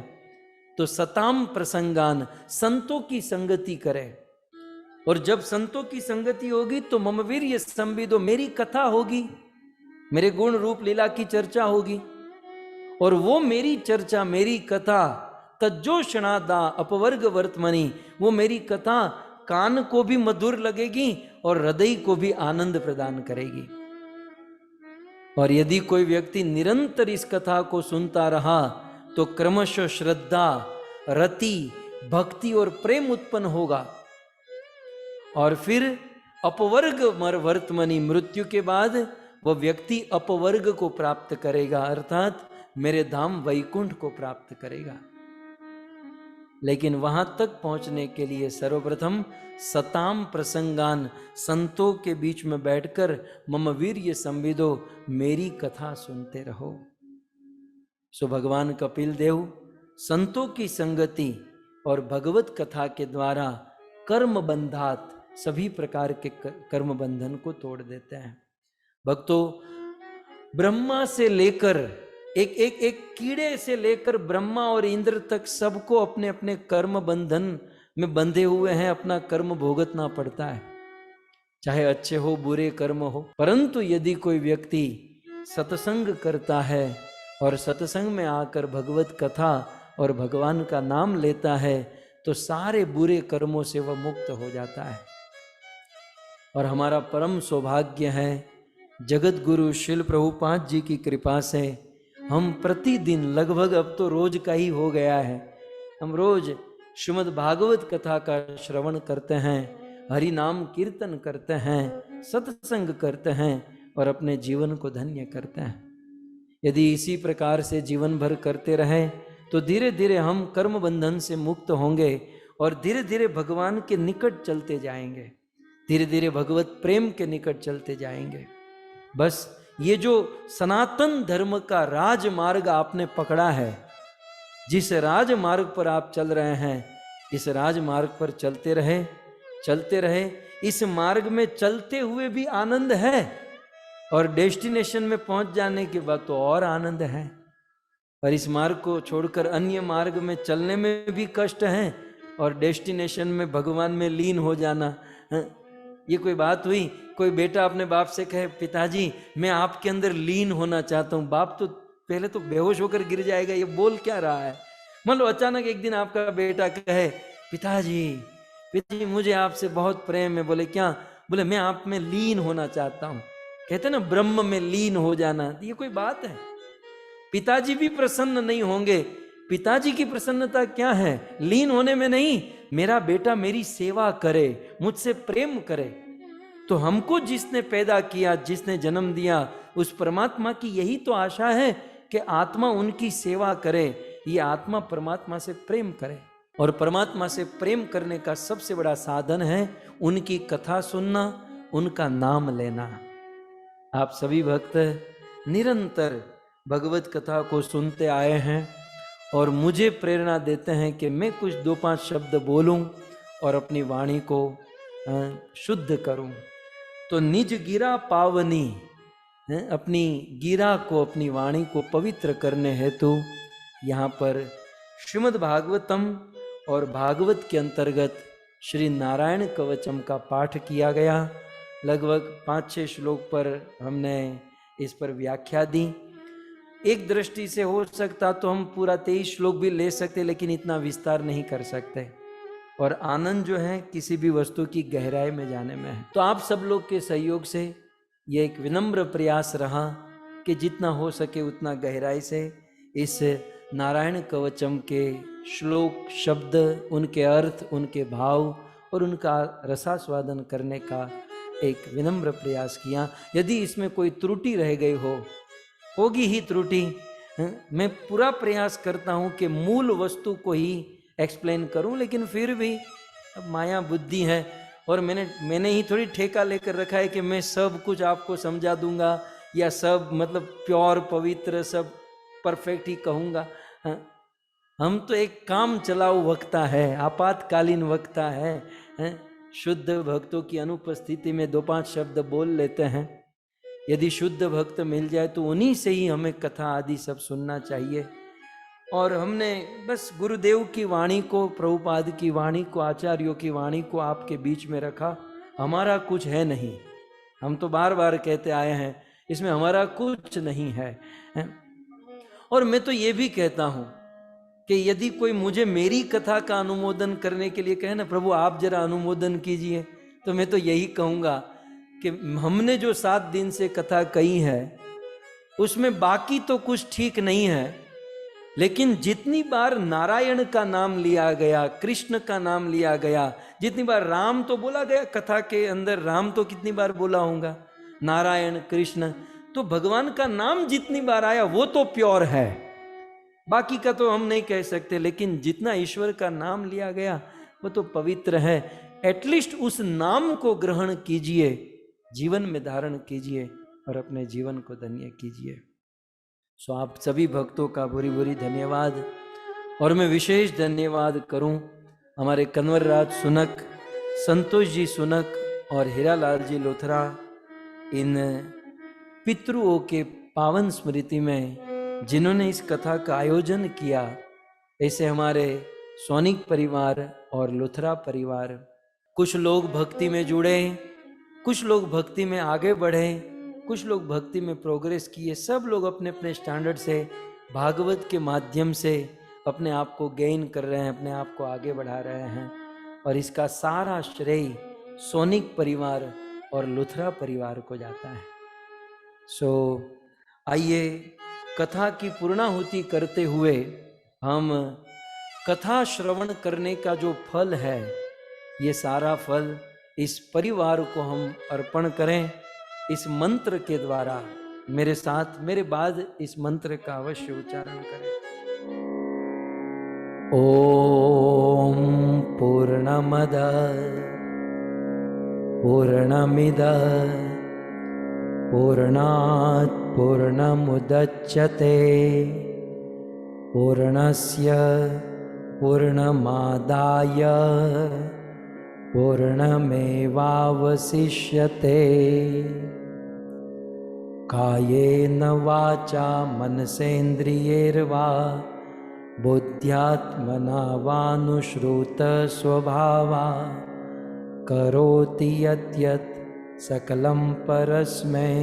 तो सताम प्रसंगान, संतों की संगति करें। और जब संतों की संगति होगी तो मम वीर्य संविदो, मेरी कथा होगी, मेरे गुण रूप लीला की चर्चा होगी। और वो मेरी चर्चा, मेरी कथा तज्जो शनादा अपवर्ग वर्तमनी, वो मेरी कथा कान को भी मधुर लगेगी और हृदय को भी आनंद प्रदान करेगी। और यदि कोई व्यक्ति निरंतर इस कथा को सुनता रहा तो क्रमशः श्रद्धा, रति, भक्ति और प्रेम उत्पन्न होगा, और फिर अपवर्ग वर्तमनी, मृत्यु के बाद वह व्यक्ति अपवर्ग को प्राप्त करेगा, अर्थात मेरे धाम वैकुंठ को प्राप्त करेगा। लेकिन वहां तक पहुंचने के लिए सर्वप्रथम सताम प्रसंगान, संतों के बीच में बैठकर मम वीर्य संविदो, मेरी कथा सुनते रहो। सो भगवान कपिल देव संतों की संगति और भगवत कथा के द्वारा कर्म बंधात, सभी प्रकार के कर्म बंधन को तोड़ देते हैं। भक्तों, ब्रह्मा से लेकर एक कीड़े से लेकर ब्रह्मा और इंद्र तक सबको अपने अपने कर्म बंधन में बंधे हुए हैं, अपना कर्म भोगतना पड़ता है, चाहे अच्छे हो बुरे कर्म हो। परंतु यदि कोई व्यक्ति सत्संग करता है और सत्संग में आकर भगवत कथा और भगवान का नाम लेता है तो सारे बुरे कर्मों से वह मुक्त हो जाता है। और हमारा परम सौभाग्य है, जगत गुरु शिल प्रभुपाद जी की कृपा से हम प्रतिदिन, लगभग अब तो रोज का ही हो गया है, हम रोज श्रीमद् भागवत कथा का श्रवण करते हैं, हरि नाम कीर्तन करते हैं, सत्संग करते हैं और अपने जीवन को धन्य करते हैं। यदि इसी प्रकार से जीवन भर करते रहे तो धीरे धीरे हम कर्म बंधन से मुक्त होंगे और धीरे धीरे भगवान के निकट चलते जाएंगे, धीरे धीरे भगवत प्रेम के निकट चलते जाएंगे। बस ये जो सनातन धर्म का राजमार्ग आपने पकड़ा है, जिस राजमार्ग पर आप चल रहे हैं, इस राजमार्ग पर चलते रहे। इस मार्ग में चलते हुए भी आनंद है और डेस्टिनेशन में पहुंच जाने के बाद तो और आनंद है। और इस मार्ग को छोड़कर अन्य मार्ग में चलने में भी कष्ट है और डेस्टिनेशन में भगवान में लीन हो जाना, ये कोई बात हुई? कोई बेटा अपने बाप से कहे, पिताजी मैं आपके अंदर लीन होना चाहता हूँ, बाप तो पहले तो बेहोश होकर गिर जाएगा, ये बोल क्या रहा है। मान लो अचानक एक दिन आपका बेटा कहे, पिताजी मुझे आपसे बहुत प्रेम है। बोले क्या? बोले मैं आप में लीन होना चाहता हूँ। कहते ना ब्रह्म में लीन हो जाना, ये कोई बात है? पिताजी भी प्रसन्न नहीं होंगे। पिताजी की प्रसन्नता क्या है? लीन होने में नहीं, मेरा बेटा मेरी सेवा करे, मुझसे प्रेम करे। तो हमको जिसने पैदा किया, जिसने जन्म दिया, उस परमात्मा की यही तो आशा है कि आत्मा उनकी सेवा करे, ये आत्मा परमात्मा से प्रेम करे। और परमात्मा से प्रेम करने का सबसे बड़ा साधन है उनकी कथा सुनना, उनका नाम लेना। आप सभी भक्त निरंतर भगवत कथा को सुनते आए हैं और मुझे प्रेरणा देते हैं कि मैं कुछ 2-5 शब्द बोलूं और अपनी वाणी को शुद्ध करूं। तो निज गिरा पावनी, अपनी गिरा को, अपनी वाणी को पवित्र करने हेतु यहाँ पर श्रीमद् भागवतम और भागवत के अंतर्गत श्री नारायण कवचम का पाठ किया गया। लगभग 5-6 श्लोक पर हमने इस पर व्याख्या दी। एक दृष्टि से हो सकता तो हम पूरा 23 श्लोक भी ले सकते, लेकिन इतना विस्तार नहीं कर सकते। और आनंद जो है किसी भी वस्तु की गहराई में जाने में है। तो आप सब लोग के सहयोग से ये एक विनम्र प्रयास रहा कि जितना हो सके उतना गहराई से इस नारायण कवचम के श्लोक, शब्द, उनके अर्थ, उनके भाव और उनका रसास्वादन करने का एक विनम्र प्रयास किया। यदि इसमें कोई त्रुटि रह गई हो, होगी ही त्रुटि, मैं पूरा प्रयास करता हूँ कि मूल वस्तु को ही एक्सप्लेन करूँ, लेकिन फिर भी अब माया बुद्धि है और मैंने ही थोड़ी ठेका लेकर रखा है कि मैं सब कुछ आपको समझा दूंगा या सब मतलब प्योर पवित्र सब परफेक्ट ही कहूँगा। हम तो एक काम चलाऊ वक्ता है, आपातकालीन वक्ता है। शुद्ध भक्तों की अनुपस्थिति में 2-5 शब्द बोल लेते हैं। यदि शुद्ध भक्त मिल जाए तो उन्हीं से ही हमें कथा आदि सब सुनना चाहिए। और हमने बस गुरुदेव की वाणी को, प्रभुपाद की वाणी को, आचार्यों की वाणी को आपके बीच में रखा। हमारा कुछ है नहीं, हम तो बार बार कहते आए हैं, इसमें हमारा कुछ नहीं है। और मैं तो ये भी कहता हूं कि यदि कोई मुझे मेरी कथा का अनुमोदन करने के लिए कहे ना, प्रभु आप जरा अनुमोदन कीजिए, तो मैं तो यही कहूंगा कि हमने जो 7 दिन से कथा कही है उसमें बाकी तो कुछ ठीक नहीं है, लेकिन जितनी बार नारायण का नाम लिया गया, कृष्ण का नाम लिया गया, जितनी बार राम तो बोला गया कथा के अंदर, राम तो कितनी बार बोला होगा, नारायण कृष्ण, तो भगवान का नाम जितनी बार आया वो तो प्योर है, बाकी का तो हम नहीं कह सकते, लेकिन जितना ईश्वर का नाम लिया गया वो तो पवित्र है। एटलीस्ट उस नाम को ग्रहण कीजिए, जीवन में धारण कीजिए और अपने जीवन को धन्य कीजिए। सो आप सभी भक्तों का बुरी बुरी धन्यवाद, और मैं विशेष धन्यवाद करूं हमारे कन्वर राज सुनक, संतोष जी सुनक और हीरालाल जी लोथरा, इन पितरुओं के पावन स्मृति में जिन्होंने इस कथा का आयोजन किया। ऐसे हमारे सोनिक परिवार और लुथरा परिवार, कुछ लोग भक्ति में जुड़े, कुछ लोग भक्ति में आगे बढ़े, कुछ लोग भक्ति में प्रोग्रेस किए, सब लोग अपने अपने स्टैंडर्ड से भागवत के माध्यम से अपने आप को गेन कर रहे हैं, अपने आप को आगे बढ़ा रहे हैं, और इसका सारा श्रेय सोनिक परिवार और लुथरा परिवार को जाता है। सो आइए कथा की पूर्णाहुति करते हुए हम कथा श्रवण करने का जो फल है, ये सारा फल इस परिवार को हम अर्पण करें इस मंत्र के द्वारा। मेरे साथ, मेरे बाद इस मंत्र का अवश्य उच्चारण करें। ओम पूर्णमद पूर्णमिद पूर्णात् पूर्णमुदच्यते पूर्णस्य पूर्णमादाय पूर्णमेवावशिष्यते। कायेन वाचा मनसेन्द्रियैर्वा बुद्ध्यात्मना वानुश्रुत स्वभावा करोति यद्यत् सकलं परस्मै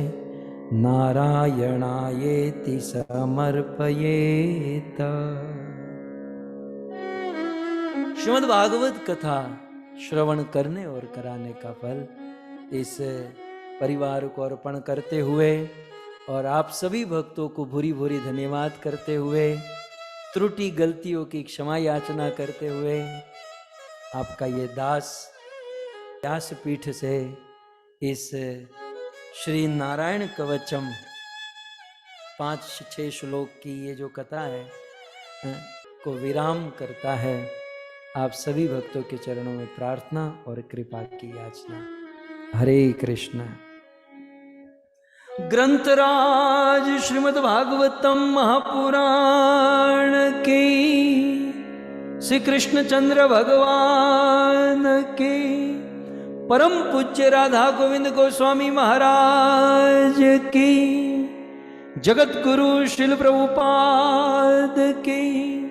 नारायणायेति समर्पयेत। श्रीमद् भागवत कथा श्रवण करने और कराने का फल इस परिवार को अर्पण करते हुए और आप सभी भक्तों को भूरी भूरी धन्यवाद करते हुए, त्रुटि गलतियों की क्षमा याचना करते हुए, आपका ये दास व्यासपीठ से इस श्री नारायण कवचम 5-6 श्लोक की ये जो कथा है को विराम करता है। आप सभी भक्तों के चरणों में प्रार्थना और कृपा की याचना। हरे कृष्ण। ग्रंथराज श्रीमद् भागवतम महापुराण की, श्री कृष्णचंद्र भगवान की, परम पूज्य राधा गोविंद गोस्वामी महाराज की, जगत गुरु श्रील प्रभुपाद की,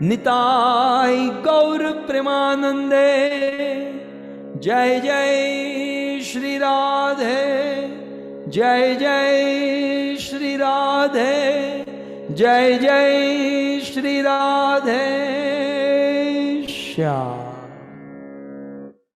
निताय गौर प्रेमानंदे। जय जय श्री राधे, जय जय श्री राधे, जय जय श्री राधे श्याम।